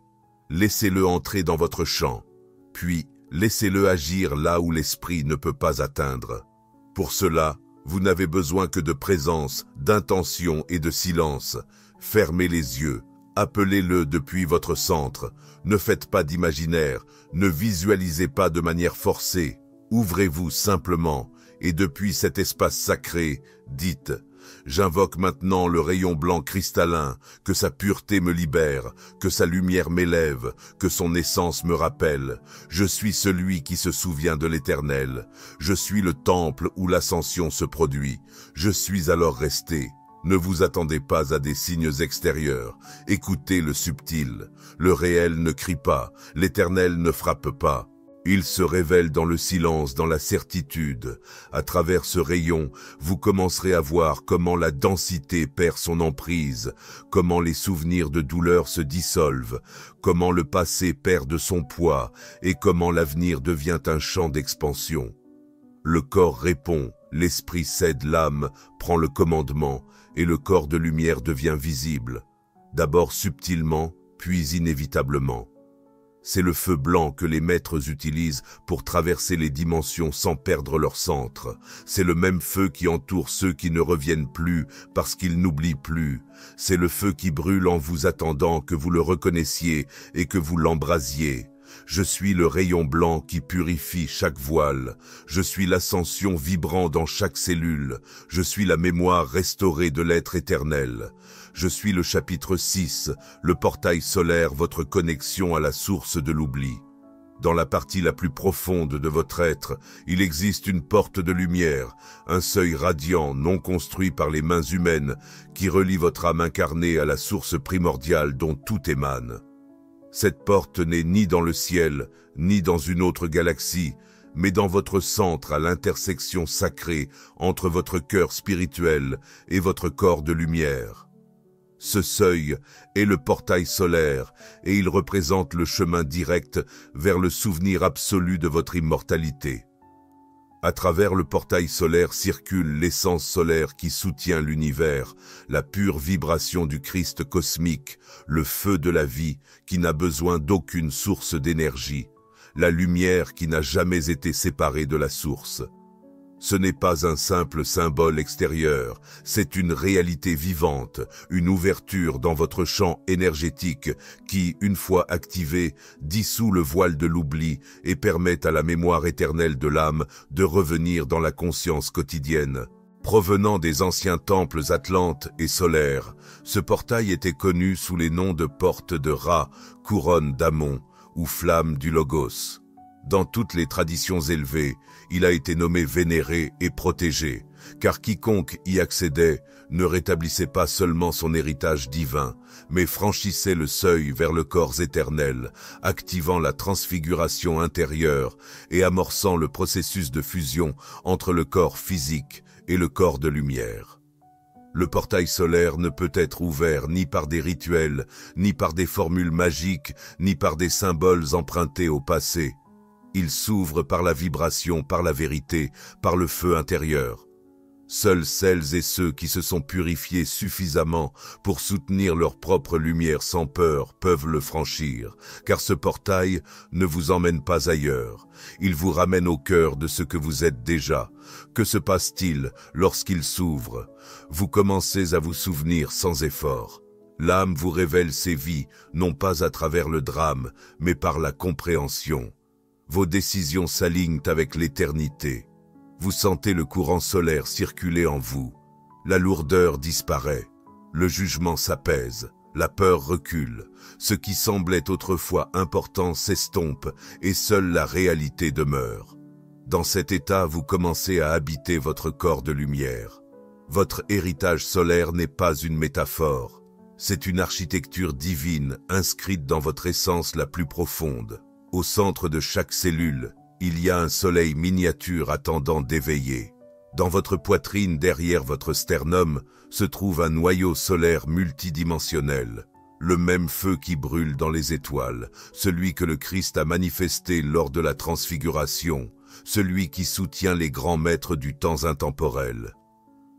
Laissez-le entrer dans votre champ, puis laissez-le agir là où l'esprit ne peut pas atteindre. Pour cela, vous n'avez besoin que de présence, d'intention et de silence. Fermez les yeux, appelez-le depuis votre centre. Ne faites pas d'imaginaire, ne visualisez pas de manière forcée. Ouvrez-vous simplement, et depuis cet espace sacré, dites « J'invoque maintenant le rayon blanc cristallin, que sa pureté me libère, que sa lumière m'élève, que son essence me rappelle. Je suis celui qui se souvient de l'Éternel. Je suis le temple où l'ascension se produit. Je suis alors resté. » Ne vous attendez pas à des signes extérieurs. Écoutez le subtil. Le réel ne crie pas, l'Éternel ne frappe pas. Il se révèle dans le silence, dans la certitude. À travers ce rayon, vous commencerez à voir comment la densité perd son emprise, comment les souvenirs de douleur se dissolvent, comment le passé perd de son poids et comment l'avenir devient un champ d'expansion. Le corps répond, l'esprit cède, l'âme prend le commandement et le corps de lumière devient visible, d'abord subtilement, puis inévitablement. C'est le feu blanc que les maîtres utilisent pour traverser les dimensions sans perdre leur centre. C'est le même feu qui entoure ceux qui ne reviennent plus parce qu'ils n'oublient plus. C'est le feu qui brûle en vous attendant que vous le reconnaissiez et que vous l'embrasiez. Je suis le rayon blanc qui purifie chaque voile. Je suis l'ascension vibrant dans chaque cellule. Je suis la mémoire restaurée de l'être éternel. Je suis le chapitre 6, le portail solaire, votre connexion à la source de l'oubli. Dans la partie la plus profonde de votre être, il existe une porte de lumière, un seuil radiant non construit par les mains humaines qui relie votre âme incarnée à la source primordiale dont tout émane. Cette porte n'est ni dans le ciel, ni dans une autre galaxie, mais dans votre centre à l'intersection sacrée entre votre cœur spirituel et votre corps de lumière. Ce seuil est le portail solaire et il représente le chemin direct vers le souvenir absolu de votre immortalité. À travers le portail solaire circule l'essence solaire qui soutient l'univers, la pure vibration du Christ cosmique, le feu de la vie qui n'a besoin d'aucune source d'énergie, la lumière qui n'a jamais été séparée de la source. Ce n'est pas un simple symbole extérieur, c'est une réalité vivante, une ouverture dans votre champ énergétique qui, une fois activée, dissout le voile de l'oubli et permet à la mémoire éternelle de l'âme de revenir dans la conscience quotidienne. Provenant des anciens temples atlantes et solaires, ce portail était connu sous les noms de porte de Ra, couronne d'Amon ou flamme du Logos. Dans toutes les traditions élevées, il a été nommé vénéré et protégé, car quiconque y accédait ne rétablissait pas seulement son héritage divin, mais franchissait le seuil vers le corps éternel, activant la transfiguration intérieure et amorçant le processus de fusion entre le corps physique et le corps de lumière. Le portail solaire ne peut être ouvert ni par des rituels, ni par des formules magiques, ni par des symboles empruntés au passé. Il s'ouvre par la vibration, par la vérité, par le feu intérieur. Seuls celles et ceux qui se sont purifiés suffisamment pour soutenir leur propre lumière sans peur peuvent le franchir, car ce portail ne vous emmène pas ailleurs. Il vous ramène au cœur de ce que vous êtes déjà. Que se passe-t-il lorsqu'il s'ouvre? Vous commencez à vous souvenir sans effort. L'âme vous révèle ses vies, non pas à travers le drame, mais par la compréhension. Vos décisions s'alignent avec l'éternité. Vous sentez le courant solaire circuler en vous. La lourdeur disparaît. Le jugement s'apaise. La peur recule. Ce qui semblait autrefois important s'estompe et seule la réalité demeure. Dans cet état, vous commencez à habiter votre corps de lumière. Votre héritage solaire n'est pas une métaphore. C'est une architecture divine inscrite dans votre essence la plus profonde. Au centre de chaque cellule, il y a un soleil miniature attendant d'éveiller. Dans votre poitrine, derrière votre sternum, se trouve un noyau solaire multidimensionnel. Le même feu qui brûle dans les étoiles, celui que le Christ a manifesté lors de la transfiguration, celui qui soutient les grands maîtres du temps intemporel.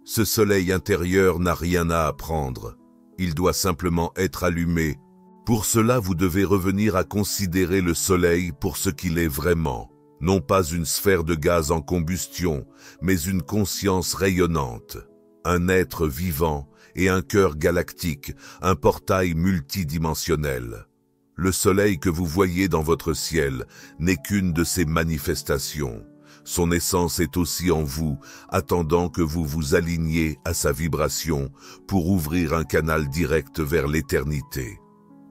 Ce soleil intérieur n'a rien à apprendre, il doit simplement être allumé. Pour cela, vous devez revenir à considérer le soleil pour ce qu'il est vraiment, non pas une sphère de gaz en combustion, mais une conscience rayonnante, un être vivant et un cœur galactique, un portail multidimensionnel. Le soleil que vous voyez dans votre ciel n'est qu'une de ces manifestations. Son essence est aussi en vous, attendant que vous vous aligniez à sa vibration pour ouvrir un canal direct vers l'éternité.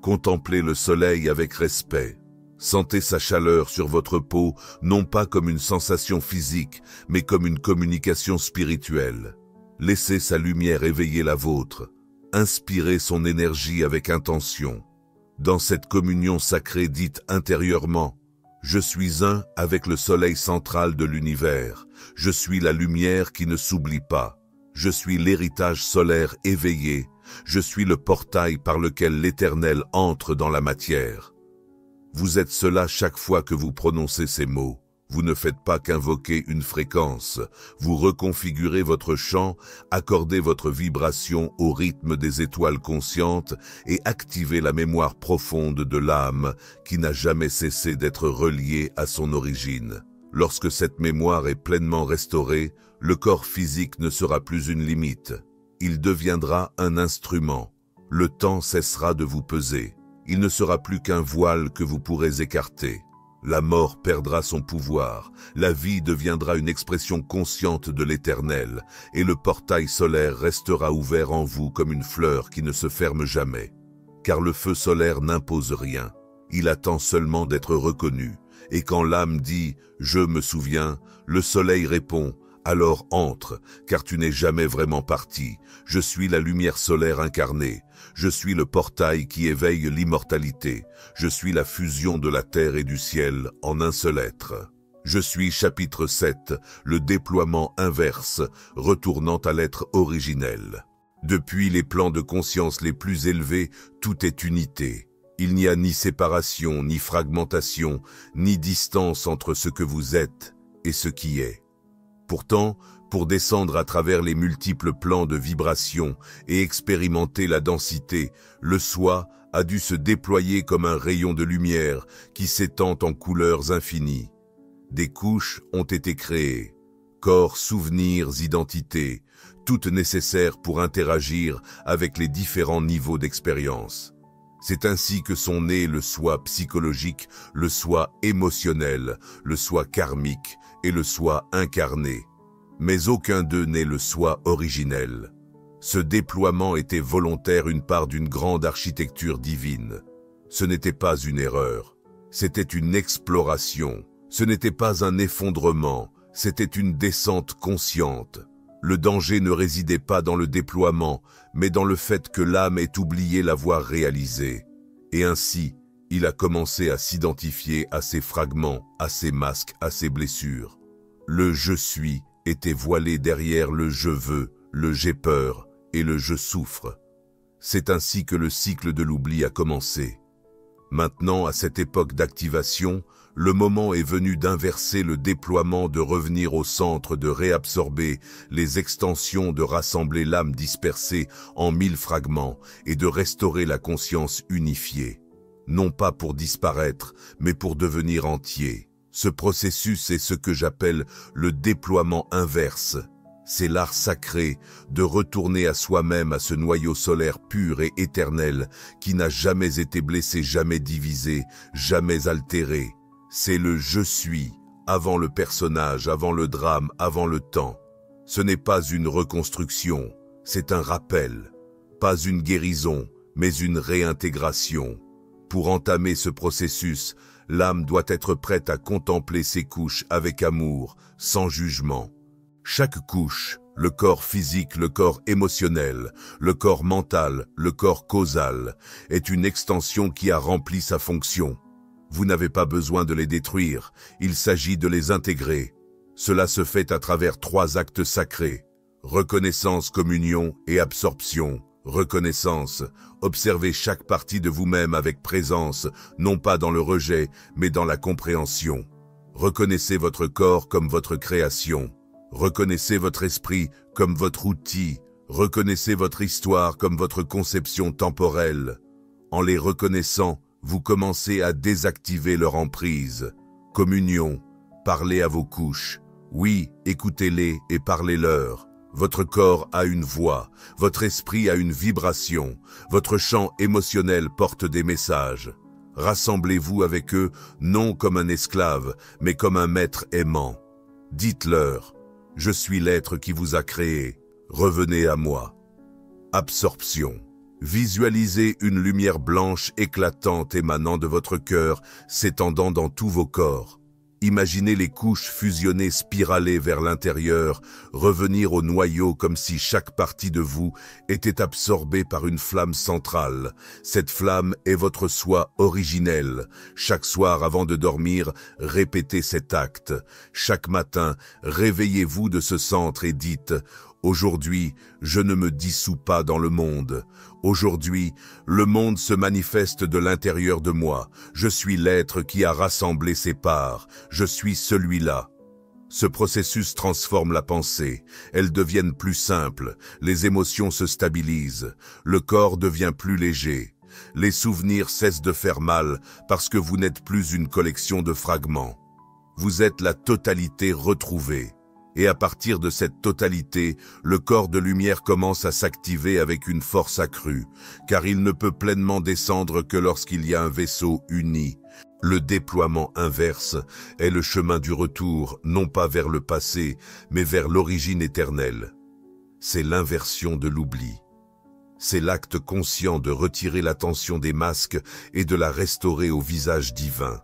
Contemplez le soleil avec respect. Sentez sa chaleur sur votre peau, non pas comme une sensation physique, mais comme une communication spirituelle. Laissez sa lumière éveiller la vôtre. Inspirez son énergie avec intention. Dans cette communion sacrée, dites intérieurement: je suis un avec le soleil central de l'univers. Je suis la lumière qui ne s'oublie pas. Je suis l'héritage solaire éveillé. Je suis le portail par lequel l'Éternel entre dans la matière. Vous êtes cela chaque fois que vous prononcez ces mots. Vous ne faites pas qu'invoquer une fréquence, vous reconfigurez votre chant, accordez votre vibration au rythme des étoiles conscientes et activez la mémoire profonde de l'âme qui n'a jamais cessé d'être reliée à son origine. Lorsque cette mémoire est pleinement restaurée, le corps physique ne sera plus une limite. Il deviendra un instrument. Le temps cessera de vous peser. Il ne sera plus qu'un voile que vous pourrez écarter. La mort perdra son pouvoir, la vie deviendra une expression consciente de l'Éternel, et le portail solaire restera ouvert en vous comme une fleur qui ne se ferme jamais. Car le feu solaire n'impose rien, il attend seulement d'être reconnu, et quand l'âme dit « je me souviens », le soleil répond « alors entre, car tu n'es jamais vraiment parti, je suis la lumière solaire incarnée. Je suis le portail qui éveille l'immortalité. Je suis la fusion de la terre et du ciel en un seul être. Je suis chapitre 7, le déploiement inverse, retournant à l'être originel. Depuis les plans de conscience les plus élevés, tout est unité. Il n'y a ni séparation, ni fragmentation, ni distance entre ce que vous êtes et ce qui est. Pourtant, pour descendre à travers les multiples plans de vibration et expérimenter la densité, le soi a dû se déployer comme un rayon de lumière qui s'étend en couleurs infinies. Des couches ont été créées, corps, souvenirs, identités, toutes nécessaires pour interagir avec les différents niveaux d'expérience. C'est ainsi que sont nés le soi psychologique, le soi émotionnel, le soi karmique et le soi incarné. Mais aucun d'eux n'est le soi originel. Ce déploiement était volontaire, une part d'une grande architecture divine. Ce n'était pas une erreur, c'était une exploration. Ce n'était pas un effondrement, c'était une descente consciente. Le danger ne résidait pas dans le déploiement, mais dans le fait que l'âme ait oublié l'avoir réalisé. Et ainsi, il a commencé à s'identifier à ses fragments, à ses masques, à ses blessures. Le « je suis » était voilé derrière le « je veux », le « j'ai peur » et le « je souffre ». C'est ainsi que le cycle de l'oubli a commencé. Maintenant, à cette époque d'activation, le moment est venu d'inverser le déploiement, de revenir au centre, de réabsorber les extensions, de rassembler l'âme dispersée en 1000 fragments et de restaurer la conscience unifiée. Non pas pour disparaître, mais pour devenir entier. Ce processus est ce que j'appelle le déploiement inverse. C'est l'art sacré de retourner à soi-même, à ce noyau solaire pur et éternel qui n'a jamais été blessé, jamais divisé, jamais altéré. C'est le « je suis » avant le personnage, avant le drame, avant le temps. Ce n'est pas une reconstruction, c'est un rappel. Pas une guérison, mais une réintégration. Pour entamer ce processus, L'âme doit être prête à contempler ses couches avec amour, sans jugement. Chaque couche, le corps physique, le corps émotionnel, le corps mental, le corps causal, est une extension qui a rempli sa fonction. Vous n'avez pas besoin de les détruire, il s'agit de les intégrer. Cela se fait à travers 3 actes sacrés: reconnaissance, communion et absorption. Reconnaissance, observez chaque partie de vous-même avec présence, non pas dans le rejet, mais dans la compréhension. Reconnaissez votre corps comme votre création. Reconnaissez votre esprit comme votre outil. Reconnaissez votre histoire comme votre conception temporelle. En les reconnaissant, vous commencez à désactiver leur emprise. Communion, parlez à vos couches. Oui, écoutez-les et parlez-leur. Votre corps a une voix, votre esprit a une vibration, votre champ émotionnel porte des messages. Rassemblez-vous avec eux, non comme un esclave, mais comme un maître aimant. Dites-leur: je suis l'être qui vous a créé, revenez à moi. Absorption. Visualisez une lumière blanche éclatante émanant de votre cœur, s'étendant dans tous vos corps. Imaginez les couches fusionnées spiralées vers l'intérieur, revenir au noyau comme si chaque partie de vous était absorbée par une flamme centrale. Cette flamme est votre soi originel. Chaque soir avant de dormir, répétez cet acte. Chaque matin, réveillez-vous de ce centre et dites: aujourd'hui, je ne me dissous pas dans le monde. Aujourd'hui, le monde se manifeste de l'intérieur de moi. Je suis l'être qui a rassemblé ses parts. Je suis celui-là. Ce processus transforme la pensée. Elles deviennent plus simples. Les émotions se stabilisent. Le corps devient plus léger. Les souvenirs cessent de faire mal parce que vous n'êtes plus une collection de fragments. Vous êtes la totalité retrouvée. Et à partir de cette totalité, le corps de lumière commence à s'activer avec une force accrue, car il ne peut pleinement descendre que lorsqu'il y a un vaisseau uni. Le déploiement inverse est le chemin du retour, non pas vers le passé, mais vers l'origine éternelle. C'est l'inversion de l'oubli. C'est l'acte conscient de retirer l'attention des masques et de la restaurer au visage divin.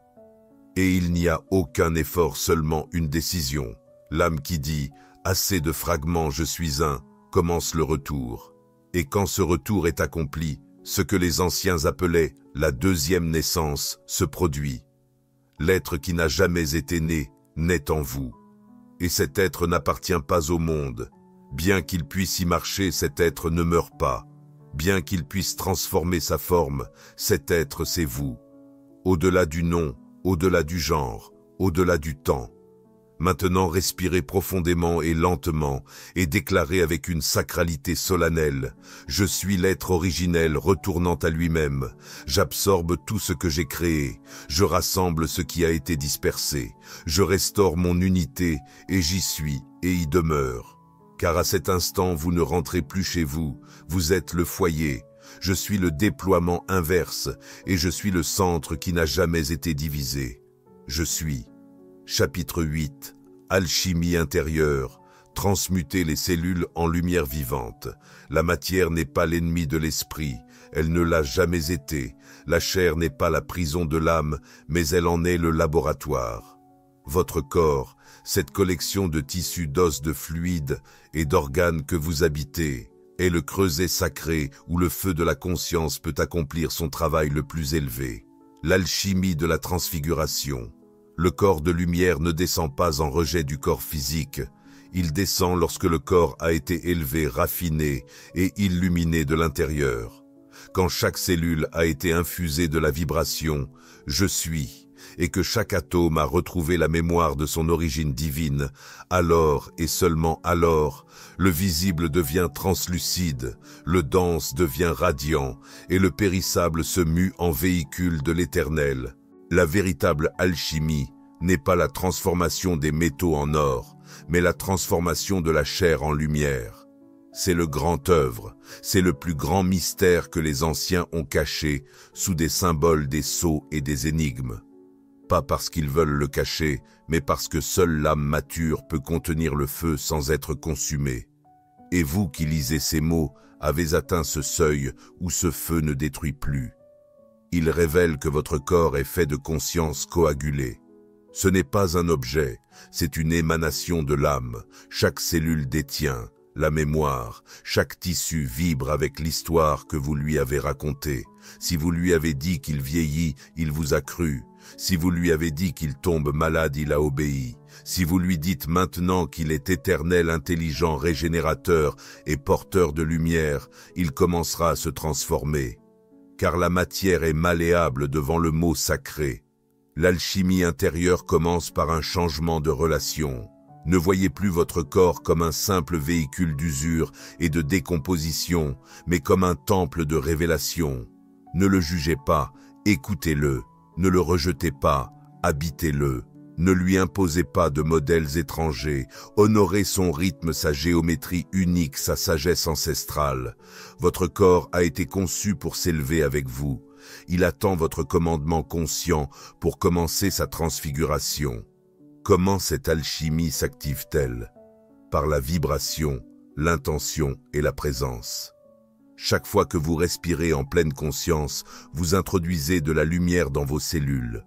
Et il n'y a aucun effort, seulement une décision. L'âme qui dit « assez de fragments, je suis un », commence le retour. Et quand ce retour est accompli, ce que les anciens appelaient la deuxième naissance se produit. L'être qui n'a jamais été né naît en vous. Et cet être n'appartient pas au monde. Bien qu'il puisse y marcher, cet être ne meurt pas. Bien qu'il puisse transformer sa forme, cet être c'est vous. Au-delà du nom, au-delà du genre, au-delà du temps. Maintenant, respirez profondément et lentement et déclarez avec une sacralité solennelle: je suis l'être originel retournant à lui-même. J'absorbe tout ce que j'ai créé. Je rassemble ce qui a été dispersé. Je restaure mon unité et j'y suis et y demeure. Car à cet instant, vous ne rentrez plus chez vous. Vous êtes le foyer. Je suis le déploiement inverse et je suis le centre qui n'a jamais été divisé. Je suis. Chapitre 8. Alchimie intérieure. Transmuter les cellules en lumière vivante. La matière n'est pas l'ennemi de l'esprit. Elle ne l'a jamais été. La chair n'est pas la prison de l'âme, mais elle en est le laboratoire. Votre corps, cette collection de tissus, d'os, de fluides et d'organes que vous habitez, est le creuset sacré où le feu de la conscience peut accomplir son travail le plus élevé. L'alchimie de la transfiguration. Le corps de lumière ne descend pas en rejet du corps physique. Il descend lorsque le corps a été élevé, raffiné et illuminé de l'intérieur. Quand chaque cellule a été infusée de la vibration « Je suis » et que chaque atome a retrouvé la mémoire de son origine divine, alors et seulement alors, le visible devient translucide, le dense devient radiant et le périssable se mue en véhicule de l'éternel. La véritable alchimie n'est pas la transformation des métaux en or, mais la transformation de la chair en lumière. C'est le grand œuvre, c'est le plus grand mystère que les anciens ont caché sous des symboles, des sceaux et des énigmes. Pas parce qu'ils veulent le cacher, mais parce que seule l'âme mature peut contenir le feu sans être consumée. Et vous qui lisez ces mots, avez atteint ce seuil où ce feu ne détruit plus. Il révèle que votre corps est fait de conscience coagulée. Ce n'est pas un objet, c'est une émanation de l'âme. Chaque cellule détient la mémoire, chaque tissu vibre avec l'histoire que vous lui avez racontée. Si vous lui avez dit qu'il vieillit, il vous a cru. Si vous lui avez dit qu'il tombe malade, il a obéi. Si vous lui dites maintenant qu'il est éternel, intelligent, régénérateur et porteur de lumière, il commencera à se transformer. Car la matière est malléable devant le mot sacré. L'alchimie intérieure commence par un changement de relation. Ne voyez plus votre corps comme un simple véhicule d'usure et de décomposition, mais comme un temple de révélation. Ne le jugez pas, écoutez-le. Ne le rejetez pas, habitez-le. Ne lui imposez pas de modèles étrangers. Honorez son rythme, sa géométrie unique, sa sagesse ancestrale. Votre corps a été conçu pour s'élever avec vous. Il attend votre commandement conscient pour commencer sa transfiguration. Comment cette alchimie s'active-t-elle? Par la vibration, l'intention et la présence. Chaque fois que vous respirez en pleine conscience, vous introduisez de la lumière dans vos cellules.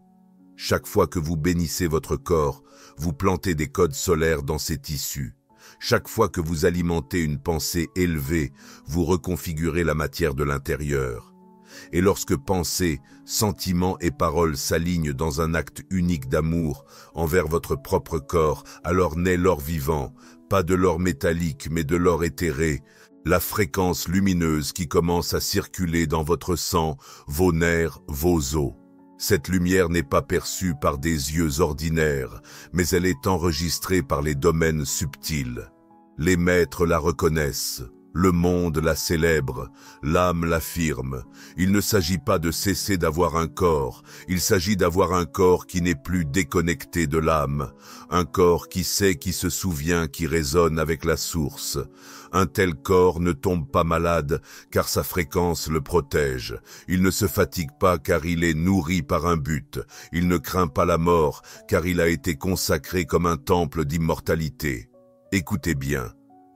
Chaque fois que vous bénissez votre corps, vous plantez des codes solaires dans ses tissus. Chaque fois que vous alimentez une pensée élevée, vous reconfigurez la matière de l'intérieur. Et lorsque pensée, sentiments et paroles s'alignent dans un acte unique d'amour envers votre propre corps, alors naît l'or vivant, pas de l'or métallique mais de l'or éthéré, la fréquence lumineuse qui commence à circuler dans votre sang, vos nerfs, vos os. Cette lumière n'est pas perçue par des yeux ordinaires, mais elle est enregistrée par les domaines subtils. Les maîtres la reconnaissent. Le monde la célèbre, l'âme l'affirme. Il ne s'agit pas de cesser d'avoir un corps, il s'agit d'avoir un corps qui n'est plus déconnecté de l'âme, un corps qui sait, qui se souvient, qui résonne avec la source. Un tel corps ne tombe pas malade car sa fréquence le protège. Il ne se fatigue pas car il est nourri par un but. Il ne craint pas la mort car il a été consacré comme un temple d'immortalité. Écoutez bien.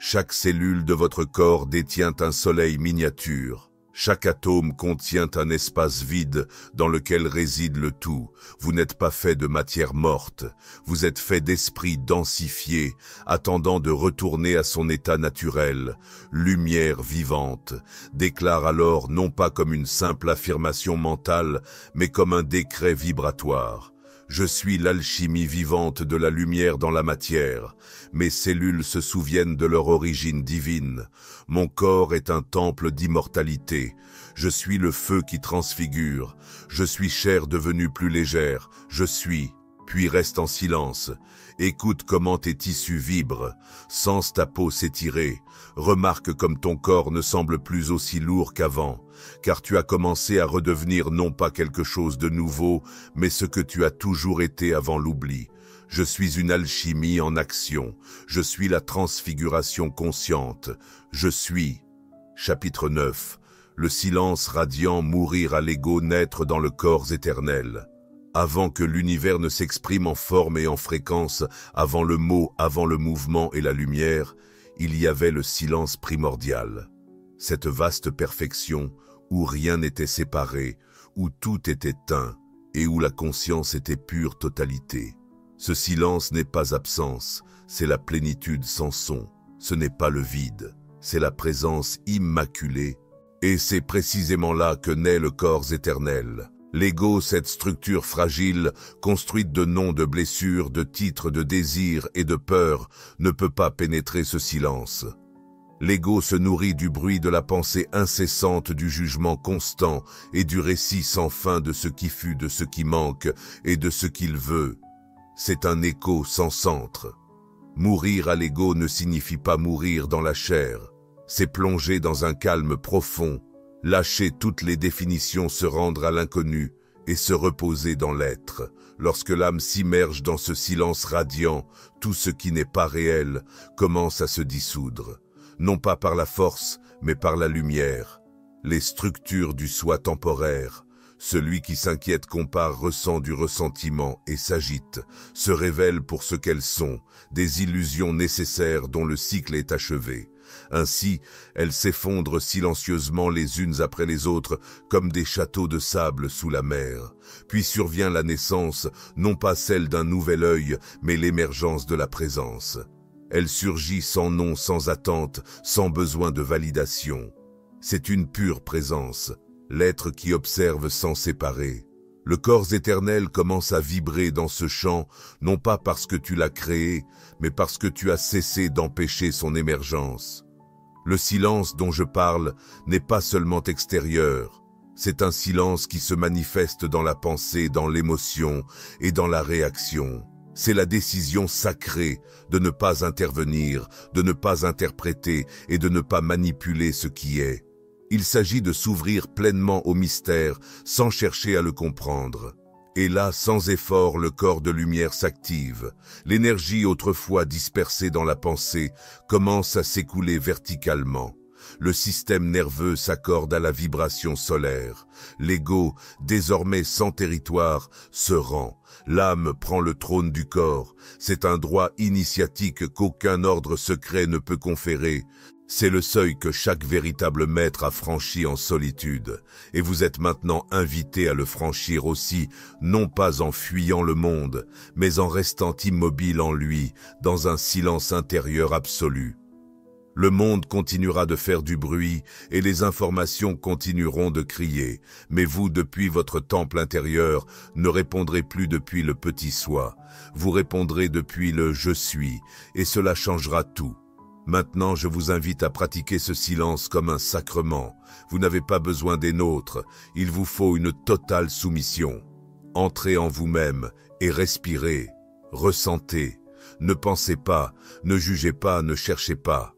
Chaque cellule de votre corps détient un soleil miniature. Chaque atome contient un espace vide dans lequel réside le tout. Vous n'êtes pas fait de matière morte. Vous êtes fait d'esprit densifié, attendant de retourner à son état naturel. Lumière vivante. Déclare alors non pas comme une simple affirmation mentale, mais comme un décret vibratoire. Je suis l'alchimie vivante de la lumière dans la matière. Mes cellules se souviennent de leur origine divine. Mon corps est un temple d'immortalité. Je suis le feu qui transfigure. Je suis chair devenue plus légère. Je suis, puis reste en silence. Écoute comment tes tissus vibrent. Sens ta peau s'étirer. Remarque comme ton corps ne semble plus aussi lourd qu'avant, car tu as commencé à redevenir non pas quelque chose de nouveau, mais ce que tu as toujours été avant l'oubli. Je suis une alchimie en action. Je suis la transfiguration consciente. Je suis. Chapitre 9. Le silence radiant, mourir à l'ego, naître dans le corps éternel. Avant que l'univers ne s'exprime en forme et en fréquence, avant le mot, avant le mouvement et la lumière, il y avait le silence primordial. Cette vaste perfection où rien n'était séparé, où tout était un, et où la conscience était pure totalité. Ce silence n'est pas absence, c'est la plénitude sans son. Ce n'est pas le vide, c'est la présence immaculée. Et c'est précisément là que naît le corps éternel. L'ego, cette structure fragile, construite de noms, de blessures, de titres, de désirs et de peurs, ne peut pas pénétrer ce silence. L'ego se nourrit du bruit de la pensée incessante, du jugement constant et du récit sans fin de ce qui fut, de ce qui manque et de ce qu'il veut. C'est un écho sans centre. Mourir à l'ego ne signifie pas mourir dans la chair. C'est plonger dans un calme profond, lâcher toutes les définitions, se rendre à l'inconnu et se reposer dans l'être. Lorsque l'âme s'immerge dans ce silence radiant, tout ce qui n'est pas réel commence à se dissoudre. Non pas par la force, mais par la lumière. Les structures du soi temporaire. Celui qui s'inquiète, compare, ressent du ressentiment et s'agite, se révèle pour ce qu'elles sont, des illusions nécessaires dont le cycle est achevé. Ainsi, elles s'effondrent silencieusement les unes après les autres, comme des châteaux de sable sous la mer. Puis survient la naissance, non pas celle d'un nouvel œil, mais l'émergence de la présence. Elle surgit sans nom, sans attente, sans besoin de validation. C'est une pure présence, l'être qui observe sans séparer. Le corps éternel commence à vibrer dans ce chant, non pas parce que tu l'as créé, mais parce que tu as cessé d'empêcher son émergence. Le silence dont je parle n'est pas seulement extérieur, c'est un silence qui se manifeste dans la pensée, dans l'émotion et dans la réaction. C'est la décision sacrée de ne pas intervenir, de ne pas interpréter et de ne pas manipuler ce qui est. Il s'agit de s'ouvrir pleinement au mystère sans chercher à le comprendre. Et là, sans effort, le corps de lumière s'active. L'énergie autrefois dispersée dans la pensée commence à s'écouler verticalement. Le système nerveux s'accorde à la vibration solaire. L'ego, désormais sans territoire, se rend. L'âme prend le trône du corps. C'est un droit initiatique qu'aucun ordre secret ne peut conférer. C'est le seuil que chaque véritable maître a franchi en solitude. Et vous êtes maintenant invité à le franchir aussi, non pas en fuyant le monde, mais en restant immobile en lui, dans un silence intérieur absolu. Le monde continuera de faire du bruit et les informations continueront de crier. Mais vous, depuis votre temple intérieur, ne répondrez plus depuis le petit soi. Vous répondrez depuis le « je suis » et cela changera tout. Maintenant, je vous invite à pratiquer ce silence comme un sacrement. Vous n'avez pas besoin des nôtres, il vous faut une totale soumission. Entrez en vous-même et respirez, ressentez. Ne pensez pas, ne jugez pas, ne cherchez pas.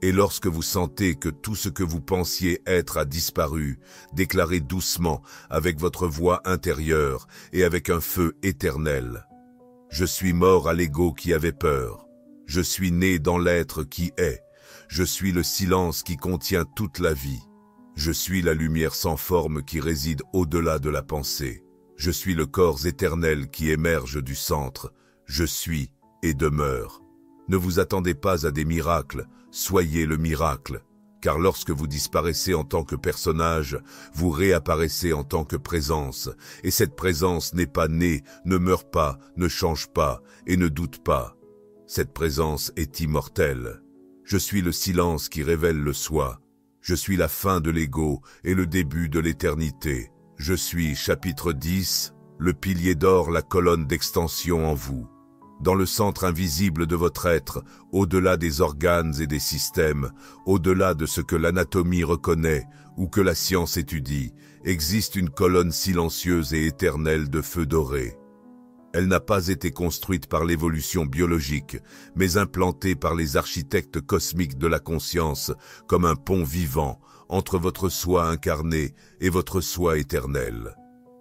Et lorsque vous sentez que tout ce que vous pensiez être a disparu, déclarez doucement avec votre voix intérieure et avec un feu éternel. Je suis mort à l'ego qui avait peur. Je suis né dans l'être qui est. Je suis le silence qui contient toute la vie. Je suis la lumière sans forme qui réside au-delà de la pensée. Je suis le corps éternel qui émerge du centre. Je suis et demeure. Ne vous attendez pas à des miracles, soyez le miracle. Car lorsque vous disparaissez en tant que personnage, vous réapparaissez en tant que présence. Et cette présence n'est pas née, ne meurt pas, ne change pas et ne doute pas. Cette présence est immortelle. Je suis le silence qui révèle le soi. Je suis la fin de l'ego et le début de l'éternité. Je suis, chapitre 10, le pilier d'or, la colonne d'extension en vous. Dans le centre invisible de votre être, au-delà des organes et des systèmes, au-delà de ce que l'anatomie reconnaît ou que la science étudie, existe une colonne silencieuse et éternelle de feu doré. Elle n'a pas été construite par l'évolution biologique, mais implantée par les architectes cosmiques de la conscience comme un pont vivant entre votre soi incarné et votre soi éternel.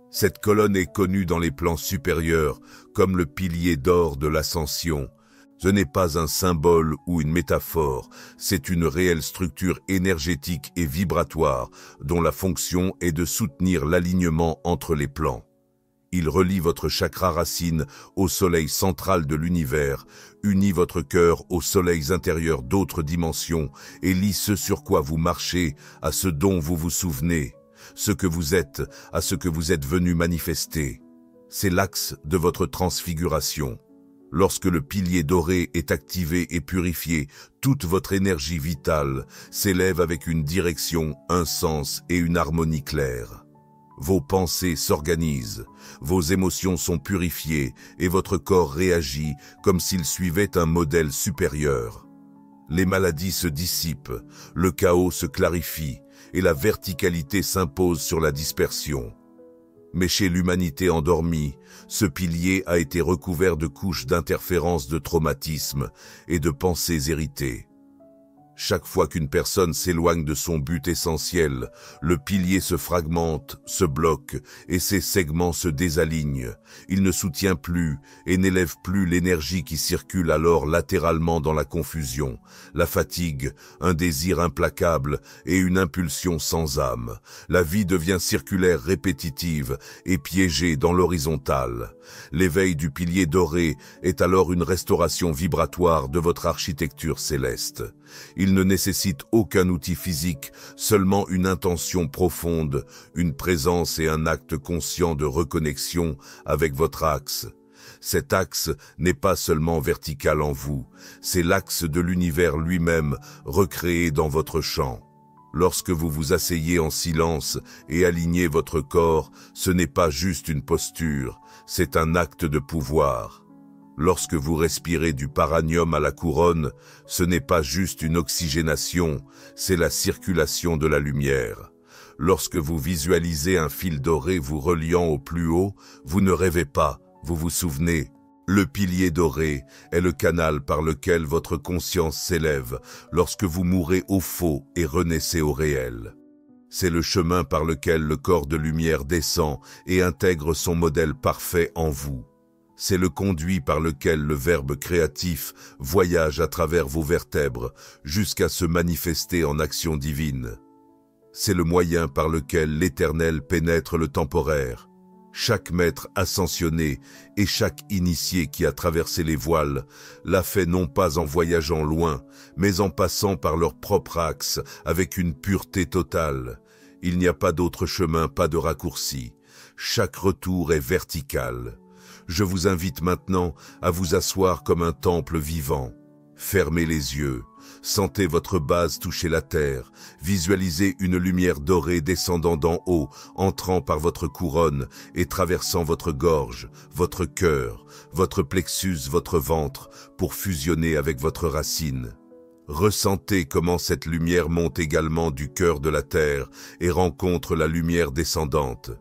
Cette colonne est connue dans les plans supérieurs comme le pilier d'or de l'ascension. Ce n'est pas un symbole ou une métaphore, c'est une réelle structure énergétique et vibratoire dont la fonction est de soutenir l'alignement entre les plans. Il relie votre chakra racine au soleil central de l'univers, unit votre cœur aux soleils intérieurs d'autres dimensions et lie ce sur quoi vous marchez à ce dont vous vous souvenez, ce que vous êtes à ce que vous êtes venu manifester. C'est l'axe de votre transfiguration. Lorsque le pilier doré est activé et purifié, toute votre énergie vitale s'élève avec une direction, un sens et une harmonie claire. Vos pensées s'organisent, vos émotions sont purifiées et votre corps réagit comme s'il suivait un modèle supérieur. Les maladies se dissipent, le chaos se clarifie et la verticalité s'impose sur la dispersion. Mais chez l'humanité endormie, ce pilier a été recouvert de couches d'interférences de traumatismes et de pensées héritées. Chaque fois qu'une personne s'éloigne de son but essentiel, le pilier se fragmente, se bloque et ses segments se désalignent. Il ne soutient plus et n'élève plus l'énergie qui circule alors latéralement dans la confusion, la fatigue, un désir implacable et une impulsion sans âme. La vie devient circulaire répétitive et piégée dans l'horizontale. L'éveil du pilier doré est alors une restauration vibratoire de votre architecture céleste. Il ne nécessite aucun outil physique, seulement une intention profonde, une présence et un acte conscient de reconnexion avec votre axe. Cet axe n'est pas seulement vertical en vous, c'est l'axe de l'univers lui-même, recréé dans votre champ. Lorsque vous vous asseyez en silence et alignez votre corps, ce n'est pas juste une posture, c'est un acte de pouvoir. Lorsque vous respirez du paranium à la couronne, ce n'est pas juste une oxygénation, c'est la circulation de la lumière. Lorsque vous visualisez un fil doré vous reliant au plus haut, vous ne rêvez pas, vous vous souvenez. Le pilier doré est le canal par lequel votre conscience s'élève lorsque vous mourrez au faux et renaissez au réel. C'est le chemin par lequel le corps de lumière descend et intègre son modèle parfait en vous. C'est le conduit par lequel le verbe créatif voyage à travers vos vertèbres jusqu'à se manifester en action divine. C'est le moyen par lequel l'Éternel pénètre le temporaire. Chaque maître ascensionné et chaque initié qui a traversé les voiles l'a fait non pas en voyageant loin, mais en passant par leur propre axe avec une pureté totale. Il n'y a pas d'autre chemin, pas de raccourci. Chaque retour est vertical. Je vous invite maintenant à vous asseoir comme un temple vivant. Fermez les yeux, sentez votre base toucher la terre, visualisez une lumière dorée descendant d'en haut, entrant par votre couronne et traversant votre gorge, votre cœur, votre plexus, votre ventre, pour fusionner avec votre racine. Ressentez comment cette lumière monte également du cœur de la terre et rencontre la lumière descendante.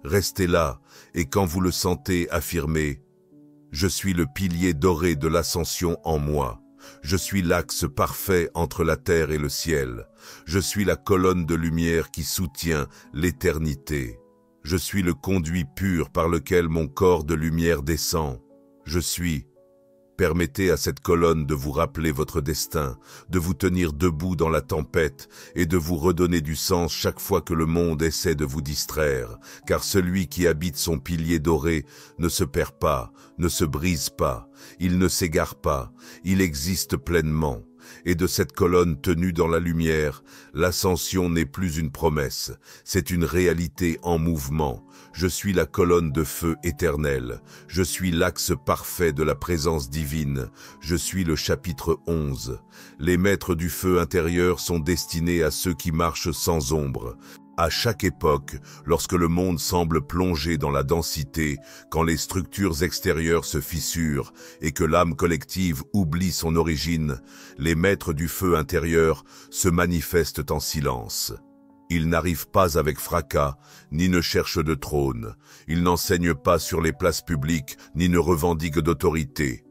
Restez là, et quand vous le sentez, affirmez « Je suis le pilier doré de l'ascension en moi. Je suis l'axe parfait entre la terre et le ciel. Je suis la colonne de lumière qui soutient l'éternité. Je suis le conduit pur par lequel mon corps de lumière descend. Je suis... » Permettez à cette colonne de vous rappeler votre destin, de vous tenir debout dans la tempête et de vous redonner du sens chaque fois que le monde essaie de vous distraire, car celui qui habite son pilier doré ne se perd pas, ne se brise pas, il ne s'égare pas, il existe pleinement. Et de cette colonne tenue dans la lumière, l'ascension n'est plus une promesse, c'est une réalité en mouvement. Je suis la colonne de feu éternel, je suis l'axe parfait de la présence divine, je suis le chapitre 11. Les maîtres du feu intérieur sont destinés à ceux qui marchent sans ombre. À chaque époque, lorsque le monde semble plongé dans la densité, quand les structures extérieures se fissurent et que l'âme collective oublie son origine, les maîtres du feu intérieur se manifestent en silence. Ils n'arrivent pas avec fracas, ni ne cherchent de trône. Ils n'enseignent pas sur les places publiques, ni ne revendiquent d'autorité.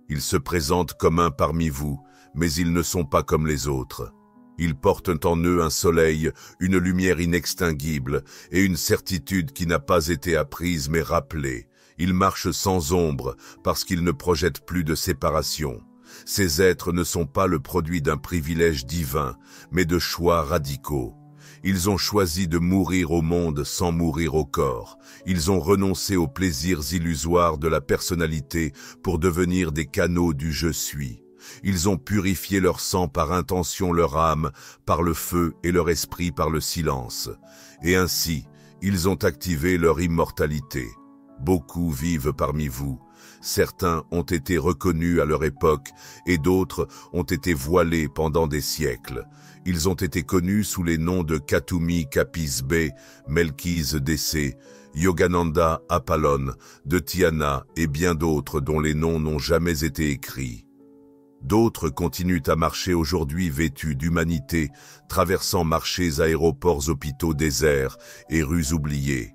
Ils se présentent comme un parmi vous, mais ils ne sont pas comme les autres. Ils portent en eux un soleil, une lumière inextinguible et une certitude qui n'a pas été apprise mais rappelée. Ils marchent sans ombre parce qu'ils ne projettent plus de séparation. Ces êtres ne sont pas le produit d'un privilège divin, mais de choix radicaux. Ils ont choisi de mourir au monde sans mourir au corps. Ils ont renoncé aux plaisirs illusoires de la personnalité pour devenir des canaux du « je suis ». Ils ont purifié leur sang par intention, leur âme par le feu et leur esprit par le silence. Et ainsi, ils ont activé leur immortalité. Beaucoup vivent parmi vous. Certains ont été reconnus à leur époque et d'autres ont été voilés pendant des siècles. Ils ont été connus sous les noms de Katumi Kapis Bey, Melkise Dessé, Yogananda Apollon, de Tiana et bien d'autres dont les noms n'ont jamais été écrits. D'autres continuent à marcher aujourd'hui vêtus d'humanité, traversant marchés, aéroports, hôpitaux, déserts et rues oubliées.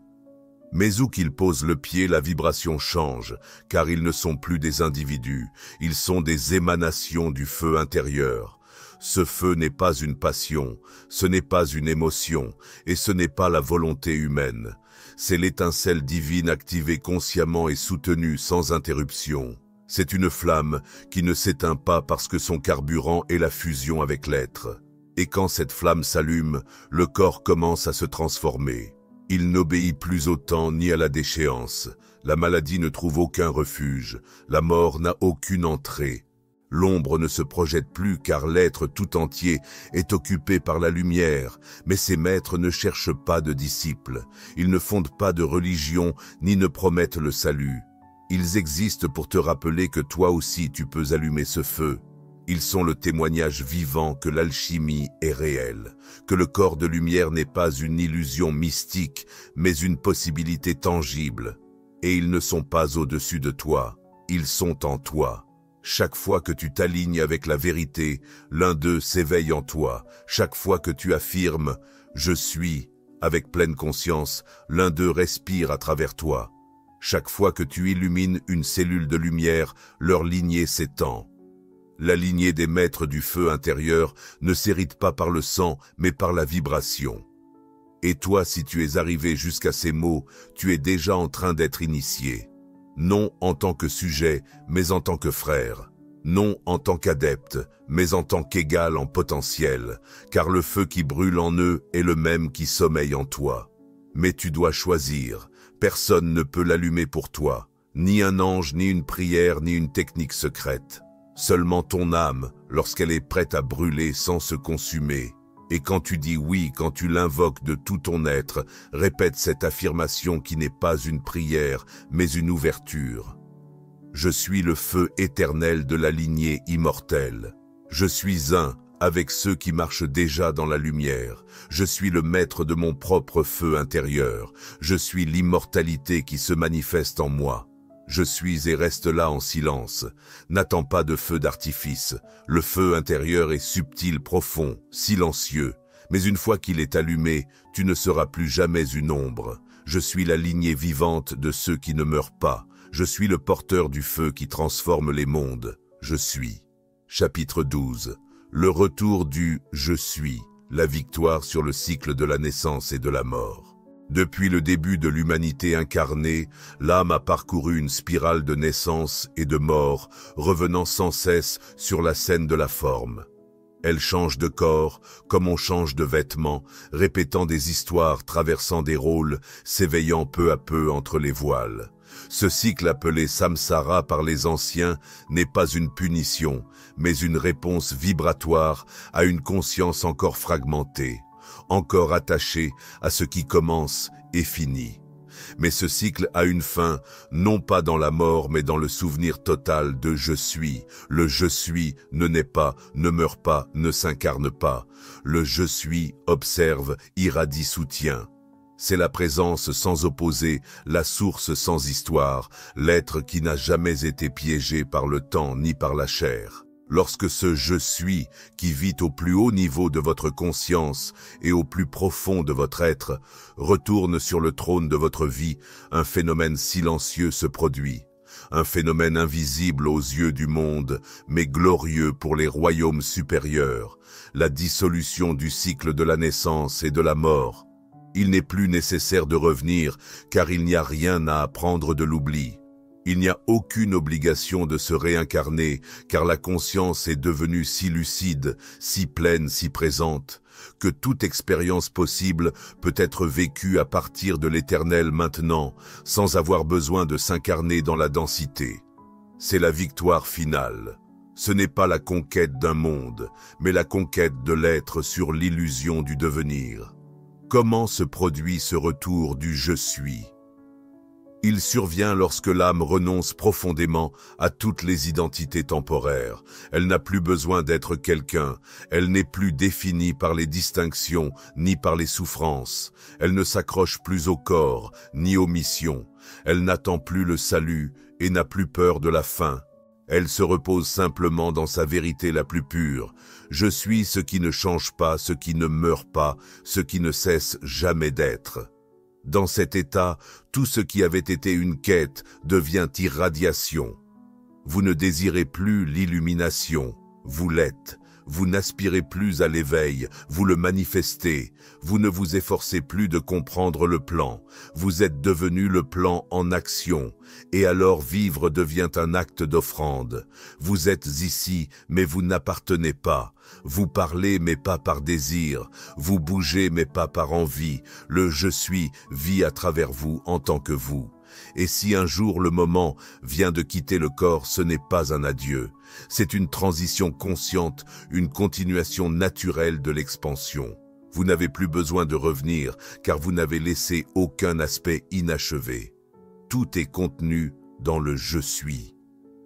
Mais où qu'ils posent le pied, la vibration change, car ils ne sont plus des individus, ils sont des émanations du feu intérieur. Ce feu n'est pas une passion, ce n'est pas une émotion, et ce n'est pas la volonté humaine. C'est l'étincelle divine activée consciemment et soutenue sans interruption. C'est une flamme qui ne s'éteint pas parce que son carburant est la fusion avec l'être. Et quand cette flamme s'allume, le corps commence à se transformer. Il n'obéit plus au temps ni à la déchéance. La maladie ne trouve aucun refuge. La mort n'a aucune entrée. L'ombre ne se projette plus car l'être tout entier est occupé par la lumière, mais ces maîtres ne cherchent pas de disciples. Ils ne fondent pas de religion ni ne promettent le salut. Ils existent pour te rappeler que toi aussi tu peux allumer ce feu. Ils sont le témoignage vivant que l'alchimie est réelle, que le corps de lumière n'est pas une illusion mystique, mais une possibilité tangible. Et ils ne sont pas au-dessus de toi, ils sont en toi. Chaque fois que tu t'alignes avec la vérité, l'un d'eux s'éveille en toi. Chaque fois que tu affirmes « Je suis » avec pleine conscience, l'un d'eux respire à travers toi. Chaque fois que tu illumines une cellule de lumière, leur lignée s'étend. La lignée des maîtres du feu intérieur ne s'hérite pas par le sang, mais par la vibration. Et toi, si tu es arrivé jusqu'à ces mots, tu es déjà en train d'être initié. Non en tant que sujet, mais en tant que frère. Non en tant qu'adepte, mais en tant qu'égal en potentiel, car le feu qui brûle en eux est le même qui sommeille en toi. Mais tu dois choisir. Personne ne peut l'allumer pour toi. Ni un ange, ni une prière, ni une technique secrète. Seulement ton âme, lorsqu'elle est prête à brûler sans se consumer. Et quand tu dis oui, quand tu l'invoques de tout ton être, répète cette affirmation qui n'est pas une prière, mais une ouverture. Je suis le feu éternel de la lignée immortelle. Je suis un avec ceux qui marchent déjà dans la lumière. Je suis le maître de mon propre feu intérieur. Je suis l'immortalité qui se manifeste en moi. Je suis et reste là en silence. N'attends pas de feu d'artifice. Le feu intérieur est subtil, profond, silencieux. Mais une fois qu'il est allumé, tu ne seras plus jamais une ombre. Je suis la lignée vivante de ceux qui ne meurent pas. Je suis le porteur du feu qui transforme les mondes. Je suis. Chapitre 12. Le retour du « Je suis », la victoire sur le cycle de la naissance et de la mort. Depuis le début de l'humanité incarnée, l'âme a parcouru une spirale de naissance et de mort, revenant sans cesse sur la scène de la forme. Elle change de corps, comme on change de vêtements, répétant des histoires, traversant des rôles, s'éveillant peu à peu entre les voiles. Ce cycle appelé samsara par les anciens n'est pas une punition, mais une réponse vibratoire à une conscience encore fragmentée, encore attachée à ce qui commence et finit. Mais ce cycle a une fin, non pas dans la mort, mais dans le souvenir total de « je suis ». Le « je suis » ne naît pas, ne meurt pas, ne s'incarne pas. Le « je suis » observe, irradie, soutient. C'est la présence sans opposé, la source sans histoire, l'être qui n'a jamais été piégé par le temps ni par la chair. Lorsque ce « je suis » qui vit au plus haut niveau de votre conscience et au plus profond de votre être retourne sur le trône de votre vie, un phénomène silencieux se produit. Un phénomène invisible aux yeux du monde, mais glorieux pour les royaumes supérieurs, la dissolution du cycle de la naissance et de la mort. Il n'est plus nécessaire de revenir, car il n'y a rien à apprendre de l'oubli. Il n'y a aucune obligation de se réincarner, car la conscience est devenue si lucide, si pleine, si présente, que toute expérience possible peut être vécue à partir de l'éternel maintenant, sans avoir besoin de s'incarner dans la densité. C'est la victoire finale. Ce n'est pas la conquête d'un monde, mais la conquête de l'être sur l'illusion du devenir. Comment se produit ce retour du « je suis » ? Il survient lorsque l'âme renonce profondément à toutes les identités temporaires. Elle n'a plus besoin d'être quelqu'un. Elle n'est plus définie par les distinctions ni par les souffrances. Elle ne s'accroche plus au corps ni aux missions. Elle n'attend plus le salut et n'a plus peur de la fin. Elle se repose simplement dans sa vérité la plus pure. Je suis ce qui ne change pas, ce qui ne meurt pas, ce qui ne cesse jamais d'être. Dans cet état, tout ce qui avait été une quête devient irradiation. Vous ne désirez plus l'illumination, vous l'êtes. Vous n'aspirez plus à l'éveil, vous le manifestez. Vous ne vous efforcez plus de comprendre le plan. Vous êtes devenu le plan en action. Et alors vivre devient un acte d'offrande. Vous êtes ici, mais vous n'appartenez pas. Vous parlez, mais pas par désir. Vous bougez, mais pas par envie. Le « je suis » vit à travers vous en tant que vous. Et si un jour le moment vient de quitter le corps, ce n'est pas un adieu. C'est une transition consciente, une continuation naturelle de l'expansion. Vous n'avez plus besoin de revenir, car vous n'avez laissé aucun aspect inachevé. Tout est contenu dans le « je suis ».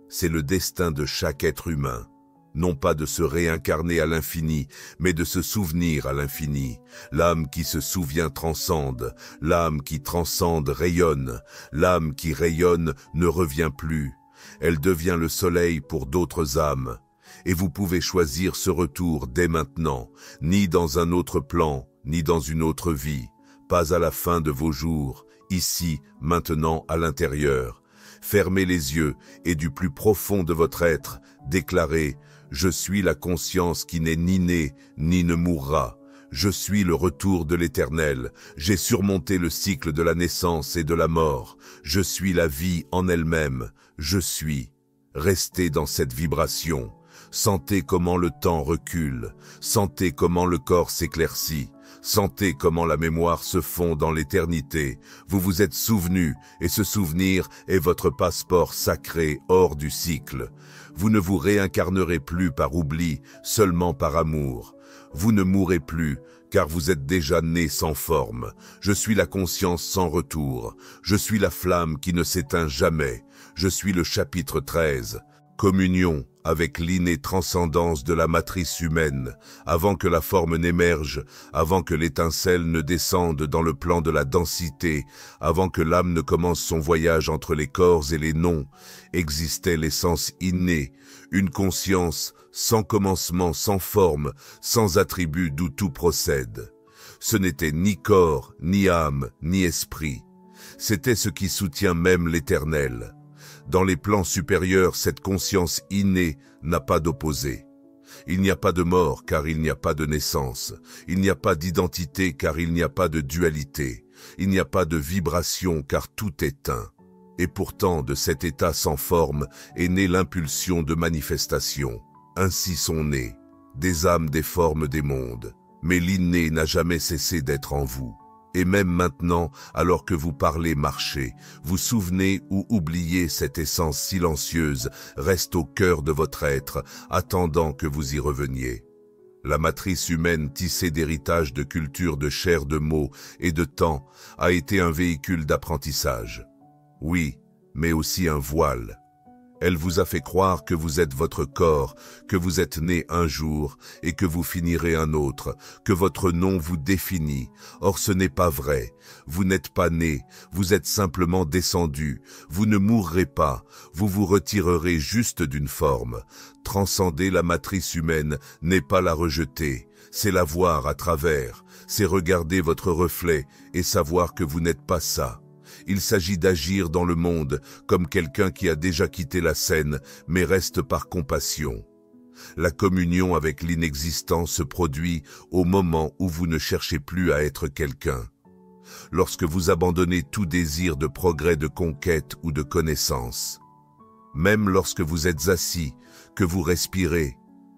C'est le destin de chaque être humain. Non pas de se réincarner à l'infini, mais de se souvenir à l'infini. L'âme qui se souvient transcende, l'âme qui transcende rayonne, l'âme qui rayonne ne revient plus. Elle devient le soleil pour d'autres âmes. Et vous pouvez choisir ce retour dès maintenant, ni dans un autre plan, ni dans une autre vie, pas à la fin de vos jours, ici, maintenant, à l'intérieur. Fermez les yeux et du plus profond de votre être, déclarez « Je suis la conscience qui n'est ni née, ni ne mourra. Je suis le retour de l'Éternel. J'ai surmonté le cycle de la naissance et de la mort. Je suis la vie en elle-même. Je suis. » Restez dans cette vibration. Sentez comment le temps recule. Sentez comment le corps s'éclaircit. Sentez comment la mémoire se fond dans l'éternité. Vous vous êtes souvenu, et ce souvenir est votre passeport sacré hors du cycle. Vous ne vous réincarnerez plus par oubli, seulement par amour. Vous ne mourrez plus, car vous êtes déjà né sans forme. Je suis la conscience sans retour. Je suis la flamme qui ne s'éteint jamais. Je suis le chapitre 13. Communion avec l'innée transcendance de la matrice humaine, avant que la forme n'émerge, avant que l'étincelle ne descende dans le plan de la densité, avant que l'âme ne commence son voyage entre les corps et les noms, existait l'essence innée, une conscience sans commencement, sans forme, sans attribut d'où tout procède. Ce n'était ni corps, ni âme, ni esprit. C'était ce qui soutient même l'Éternel. Dans les plans supérieurs, cette conscience innée n'a pas d'opposé. Il n'y a pas de mort car il n'y a pas de naissance. Il n'y a pas d'identité car il n'y a pas de dualité. Il n'y a pas de vibration car tout est un. Et pourtant, de cet état sans forme est née l'impulsion de manifestation. Ainsi sont nées des âmes des formes des mondes. Mais l'inné n'a jamais cessé d'être en vous. Et même maintenant, alors que vous parlez, marchez, vous souvenez ou oubliez cette essence silencieuse, reste au cœur de votre être, attendant que vous y reveniez. La matrice humaine tissée d'héritage de culture, de chair, de mots et de temps a été un véhicule d'apprentissage. Oui, mais aussi un voile. Elle vous a fait croire que vous êtes votre corps, que vous êtes né un jour et que vous finirez un autre, que votre nom vous définit. Or ce n'est pas vrai. Vous n'êtes pas né, vous êtes simplement descendu. Vous ne mourrez pas, vous vous retirerez juste d'une forme. Transcender la matrice humaine n'est pas la rejeter, c'est la voir à travers, c'est regarder votre reflet et savoir que vous n'êtes pas ça. Il s'agit d'agir dans le monde comme quelqu'un qui a déjà quitté la scène, mais reste par compassion. La communion avec l'inexistant se produit au moment où vous ne cherchez plus à être quelqu'un. Lorsque vous abandonnez tout désir de progrès, de conquête ou de connaissance. Même lorsque vous êtes assis, que vous respirez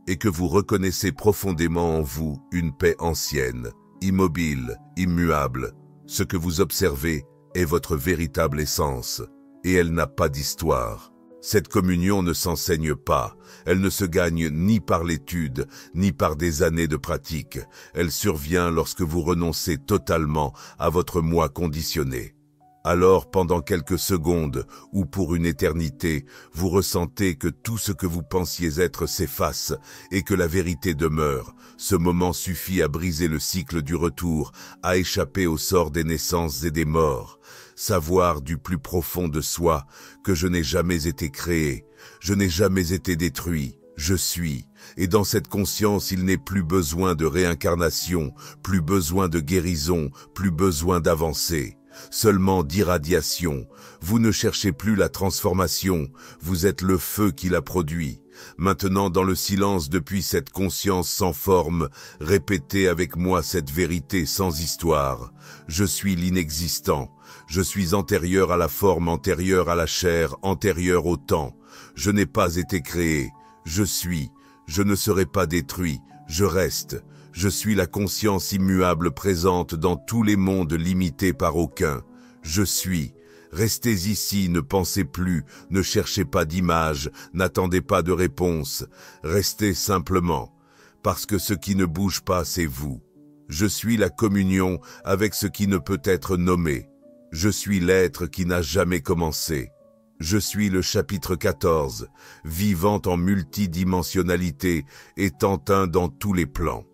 et que vous reconnaissez profondément en vous une paix ancienne, immobile, immuable, ce que vous observez est votre véritable essence, et elle n'a pas d'histoire. Cette communion ne s'enseigne pas, elle ne se gagne ni par l'étude, ni par des années de pratique. Elle survient lorsque vous renoncez totalement à votre moi conditionné. Alors, pendant quelques secondes, ou pour une éternité, vous ressentez que tout ce que vous pensiez être s'efface et que la vérité demeure. Ce moment suffit à briser le cycle du retour, à échapper au sort des naissances et des morts. Savoir du plus profond de soi que je n'ai jamais été créé, je n'ai jamais été détruit, je suis. Et dans cette conscience, il n'est plus besoin de réincarnation, plus besoin de guérison, plus besoin d'avancer. Seulement d'irradiation. Vous ne cherchez plus la transformation, vous êtes le feu qui la produit. Maintenant, dans le silence, depuis cette conscience sans forme, répétez avec moi cette vérité sans histoire. Je suis l'inexistant. Je suis antérieur à la forme, antérieur à la chair, antérieur au temps. Je n'ai pas été créé. Je suis. Je ne serai pas détruit. Je reste. Je suis la conscience immuable présente dans tous les mondes limités par aucun. Je suis. Restez ici, ne pensez plus, ne cherchez pas d'image, n'attendez pas de réponse. Restez simplement, parce que ce qui ne bouge pas, c'est vous. Je suis la communion avec ce qui ne peut être nommé. Je suis l'être qui n'a jamais commencé. Je suis le chapitre 14, vivant en multidimensionnalité, étant un dans tous les plans.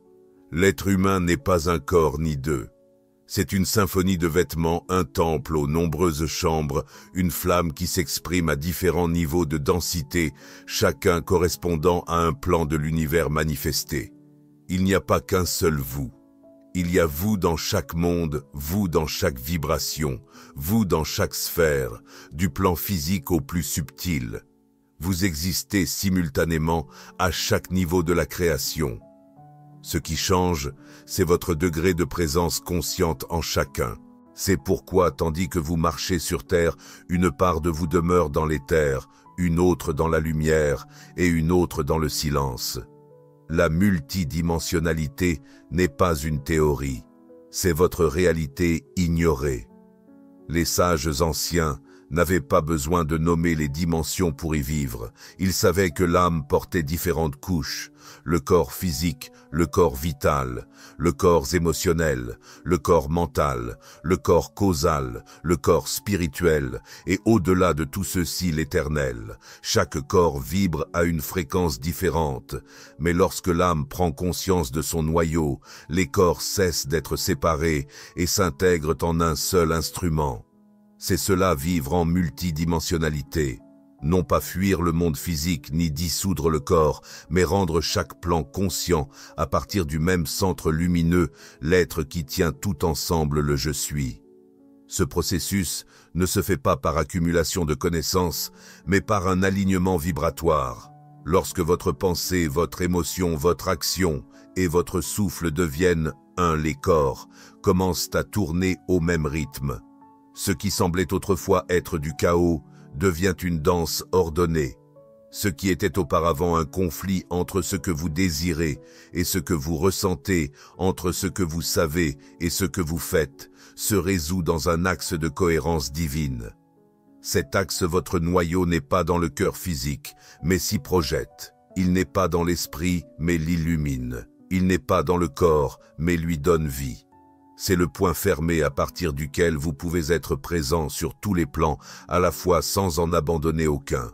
L'être humain n'est pas un corps ni deux. C'est une symphonie de vêtements, un temple aux nombreuses chambres, une flamme qui s'exprime à différents niveaux de densité, chacun correspondant à un plan de l'univers manifesté. Il n'y a pas qu'un seul vous. Il y a vous dans chaque monde, vous dans chaque vibration, vous dans chaque sphère, du plan physique au plus subtil. Vous existez simultanément à chaque niveau de la création. Ce qui change, c'est votre degré de présence consciente en chacun. C'est pourquoi, tandis que vous marchez sur Terre, une part de vous demeure dans l'éther, une autre dans la lumière et une autre dans le silence. La multidimensionnalité n'est pas une théorie, c'est votre réalité ignorée. Les sages anciens n'avaient pas besoin de nommer les dimensions pour y vivre. Ils savaient que l'âme portait différentes couches, le corps physique, le corps vital, le corps émotionnel, le corps mental, le corps causal, le corps spirituel, et au-delà de tout ceci l'éternel. Chaque corps vibre à une fréquence différente, mais lorsque l'âme prend conscience de son noyau, les corps cessent d'être séparés et s'intègrent en un seul instrument. C'est cela vivre en multidimensionnalité. Non pas fuir le monde physique ni dissoudre le corps, mais rendre chaque plan conscient à partir du même centre lumineux, l'être qui tient tout ensemble le je suis. Ce processus ne se fait pas par accumulation de connaissances, mais par un alignement vibratoire. Lorsque votre pensée, votre émotion, votre action et votre souffle deviennent un, les corps commencent à tourner au même rythme. Ce qui semblait autrefois être du chaos devient une danse ordonnée. Ce qui était auparavant un conflit entre ce que vous désirez et ce que vous ressentez, entre ce que vous savez et ce que vous faites, se résout dans un axe de cohérence divine. Cet axe, votre noyau, n'est pas dans le cœur physique, mais s'y projette. Il n'est pas dans l'esprit, mais l'illumine. Il n'est pas dans le corps, mais lui donne vie. C'est le point fermé à partir duquel vous pouvez être présent sur tous les plans, à la fois sans en abandonner aucun.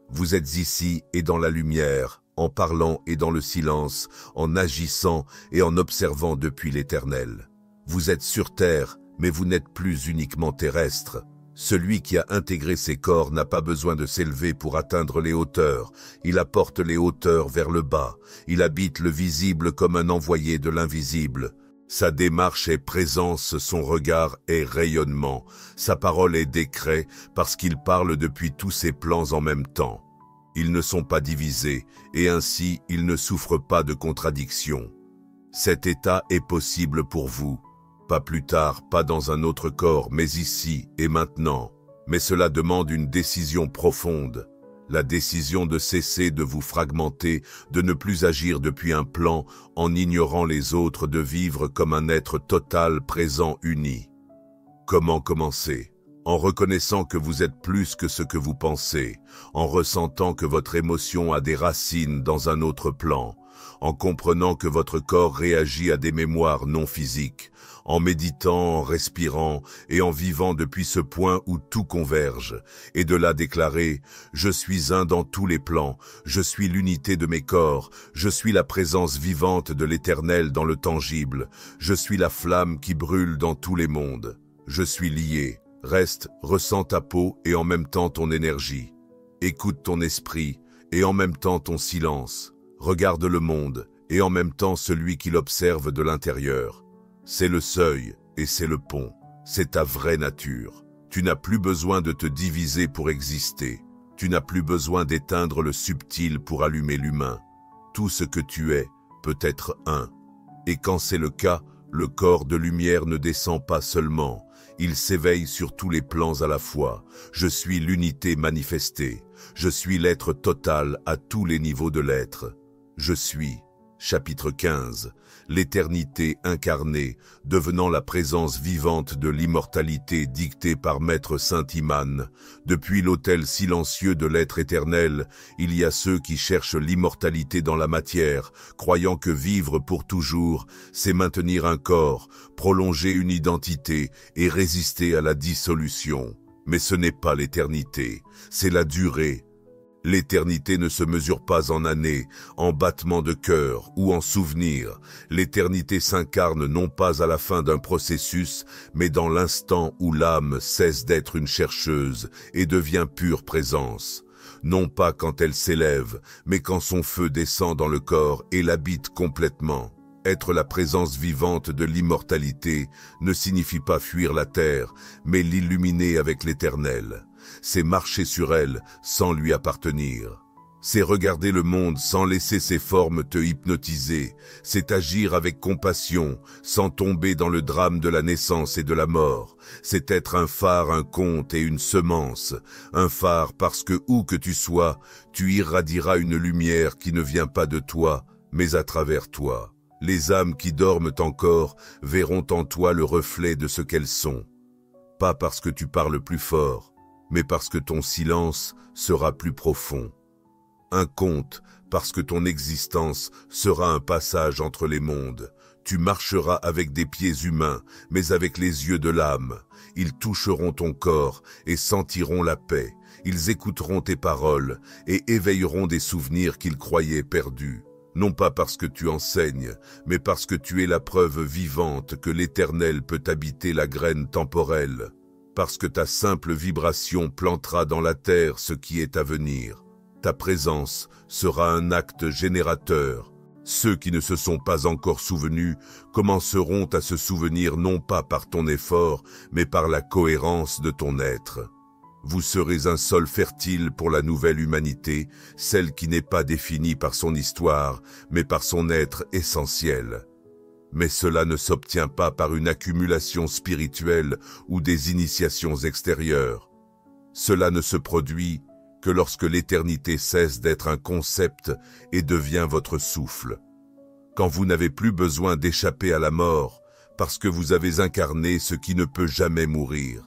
Vous êtes ici et dans la lumière, en parlant et dans le silence, en agissant et en observant depuis l'éternel. Vous êtes sur terre, mais vous n'êtes plus uniquement terrestre. Celui qui a intégré ses corps n'a pas besoin de s'élever pour atteindre les hauteurs. Il apporte les hauteurs vers le bas. Il habite le visible comme un envoyé de l'invisible. Sa démarche est présence, son regard est rayonnement, sa parole est décret parce qu'il parle depuis tous ses plans en même temps. Ils ne sont pas divisés et ainsi ils ne souffrent pas de contradiction. Cet état est possible pour vous, pas plus tard, pas dans un autre corps, mais ici et maintenant. Mais cela demande une décision profonde. La décision de cesser de vous fragmenter, de ne plus agir depuis un plan en ignorant les autres, de vivre comme un être total, présent, uni. Comment commencer? En reconnaissant que vous êtes plus que ce que vous pensez, en ressentant que votre émotion a des racines dans un autre plan, en comprenant que votre corps réagit à des mémoires non physiques, en méditant, en respirant et en vivant depuis ce point où tout converge, et de là déclarer « Je suis un dans tous les plans, je suis l'unité de mes corps, je suis la présence vivante de l'éternel dans le tangible, je suis la flamme qui brûle dans tous les mondes, je suis lié, reste, ressens ta peau et en même temps ton énergie, écoute ton esprit et en même temps ton silence, regarde le monde et en même temps celui qui l'observe de l'intérieur. C'est le seuil et c'est le pont. C'est ta vraie nature. Tu n'as plus besoin de te diviser pour exister. Tu n'as plus besoin d'éteindre le subtil pour allumer l'humain. Tout ce que tu es peut être un. Et quand c'est le cas, le corps de lumière ne descend pas seulement. Il s'éveille sur tous les plans à la fois. Je suis l'unité manifestée. Je suis l'être total à tous les niveaux de l'être. Je suis. Chapitre 15. L'éternité incarnée, devenant la présence vivante de l'immortalité dictée par Maître Saint-Imman. Depuis l'autel silencieux de l'être éternel, il y a ceux qui cherchent l'immortalité dans la matière, croyant que vivre pour toujours, c'est maintenir un corps, prolonger une identité et résister à la dissolution. Mais ce n'est pas l'éternité, c'est la durée. L'éternité ne se mesure pas en années, en battements de cœur ou en souvenirs. L'éternité s'incarne non pas à la fin d'un processus, mais dans l'instant où l'âme cesse d'être une chercheuse et devient pure présence. Non pas quand elle s'élève, mais quand son feu descend dans le corps et l'habite complètement. Être la présence vivante de l'immortalité ne signifie pas fuir la terre, mais l'illuminer avec l'éternel. C'est marcher sur elle sans lui appartenir. C'est regarder le monde sans laisser ses formes te hypnotiser. C'est agir avec compassion, sans tomber dans le drame de la naissance et de la mort. C'est être un phare, un conte et une semence. Un phare parce que où que tu sois, tu irradieras une lumière qui ne vient pas de toi, mais à travers toi. Les âmes qui dorment encore verront en toi le reflet de ce qu'elles sont. Pas parce que tu parles plus fort, mais parce que ton silence sera plus profond. Un conte, parce que ton existence sera un passage entre les mondes. Tu marcheras avec des pieds humains, mais avec les yeux de l'âme. Ils toucheront ton corps et sentiront la paix. Ils écouteront tes paroles et éveilleront des souvenirs qu'ils croyaient perdus. Non pas parce que tu enseignes, mais parce que tu es la preuve vivante que l'Éternel peut habiter la graine temporelle. Parce que ta simple vibration plantera dans la terre ce qui est à venir. Ta présence sera un acte générateur. Ceux qui ne se sont pas encore souvenus commenceront à se souvenir non pas par ton effort, mais par la cohérence de ton être. Vous serez un sol fertile pour la nouvelle humanité, celle qui n'est pas définie par son histoire, mais par son être essentiel. Mais cela ne s'obtient pas par une accumulation spirituelle ou des initiations extérieures. Cela ne se produit que lorsque l'éternité cesse d'être un concept et devient votre souffle. Quand vous n'avez plus besoin d'échapper à la mort, parce que vous avez incarné ce qui ne peut jamais mourir.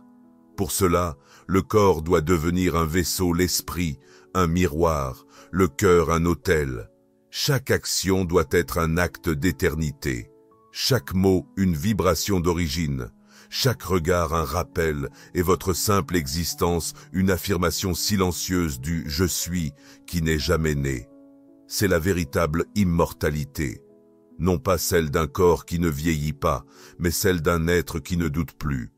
Pour cela, le corps doit devenir un vaisseau, l'esprit, un miroir, le cœur un autel. Chaque action doit être un acte d'éternité. Chaque mot, une vibration d'origine. Chaque regard, un rappel, et votre simple existence, une affirmation silencieuse du « je suis » qui n'est jamais né. C'est la véritable immortalité. Non pas celle d'un corps qui ne vieillit pas, mais celle d'un être qui ne doute plus.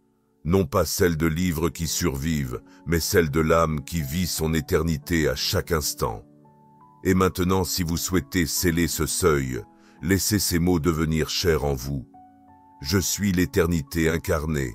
Non pas celle de livres qui survivent, mais celle de l'âme qui vit son éternité à chaque instant. Et maintenant, si vous souhaitez sceller ce seuil, laissez ces mots devenir chers en vous. Je suis l'éternité incarnée.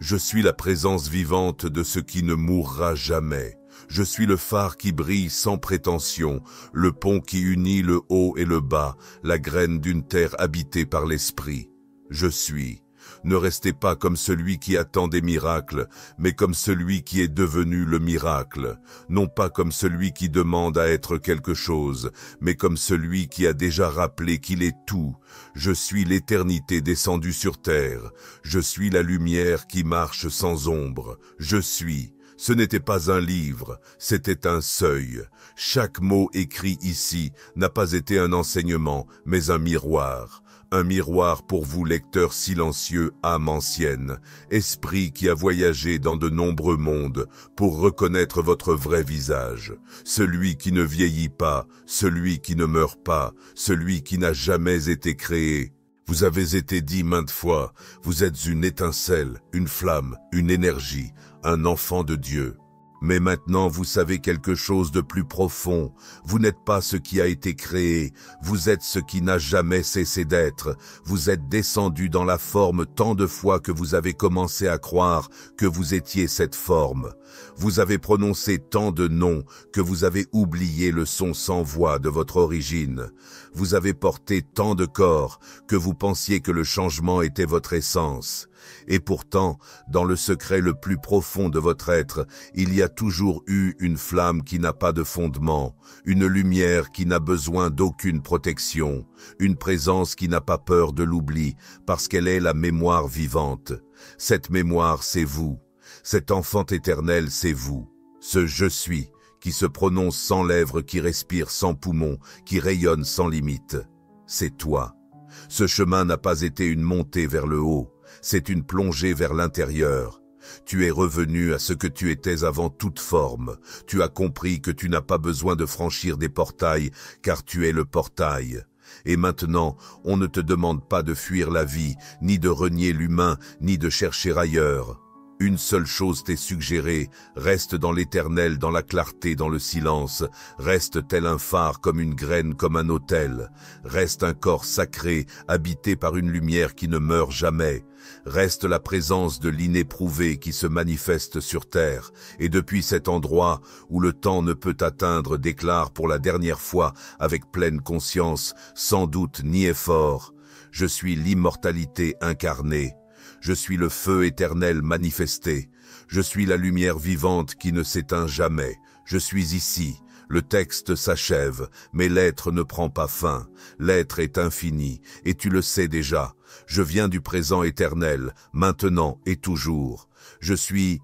Je suis la présence vivante de ce qui ne mourra jamais. Je suis le phare qui brille sans prétention, le pont qui unit le haut et le bas, la graine d'une terre habitée par l'esprit. Je suis. Ne restez pas comme celui qui attend des miracles, mais comme celui qui est devenu le miracle. Non pas comme celui qui demande à être quelque chose, mais comme celui qui a déjà rappelé qu'il est tout. Je suis l'éternité descendue sur terre. Je suis la lumière qui marche sans ombre. Je suis. Ce n'était pas un livre, c'était un seuil. Chaque mot écrit ici n'a pas été un enseignement, mais un miroir. Un miroir pour vous, lecteurs silencieux, âme ancienne, esprit qui a voyagé dans de nombreux mondes pour reconnaître votre vrai visage, celui qui ne vieillit pas, celui qui ne meurt pas, celui qui n'a jamais été créé. Vous avez été dit maintes fois, vous êtes une étincelle, une flamme, une énergie, un enfant de Dieu. Mais maintenant vous savez quelque chose de plus profond. Vous n'êtes pas ce qui a été créé, vous êtes ce qui n'a jamais cessé d'être. Vous êtes descendu dans la forme tant de fois que vous avez commencé à croire que vous étiez cette forme. Vous avez prononcé tant de noms que vous avez oublié le son sans voix de votre origine. Vous avez porté tant de corps que vous pensiez que le changement était votre essence. Et pourtant, dans le secret le plus profond de votre être, il y a toujours eu une flamme qui n'a pas de fondement, une lumière qui n'a besoin d'aucune protection, une présence qui n'a pas peur de l'oubli, parce qu'elle est la mémoire vivante. Cette mémoire, c'est vous. Cet enfant éternel, c'est vous. Ce « je suis » qui se prononce sans lèvres, qui respire sans poumons, qui rayonne sans limite. C'est toi. Ce chemin n'a pas été une montée vers le haut, c'est une plongée vers l'intérieur. Tu es revenu à ce que tu étais avant toute forme. Tu as compris que tu n'as pas besoin de franchir des portails, car tu es le portail. Et maintenant, on ne te demande pas de fuir la vie, ni de renier l'humain, ni de chercher ailleurs. Une seule chose t'est suggérée, reste dans l'éternel, dans la clarté, dans le silence, reste tel un phare, comme une graine, comme un autel, reste un corps sacré, habité par une lumière qui ne meurt jamais, reste la présence de l'inéprouvé qui se manifeste sur terre, et depuis cet endroit où le temps ne peut atteindre, déclare pour la dernière fois, avec pleine conscience, sans doute ni effort, je suis l'immortalité incarnée. Je suis le feu éternel manifesté. Je suis la lumière vivante qui ne s'éteint jamais. Je suis ici. Le texte s'achève, mais l'être ne prend pas fin. L'être est infini, et tu le sais déjà. Je viens du présent éternel, maintenant et toujours. Je suis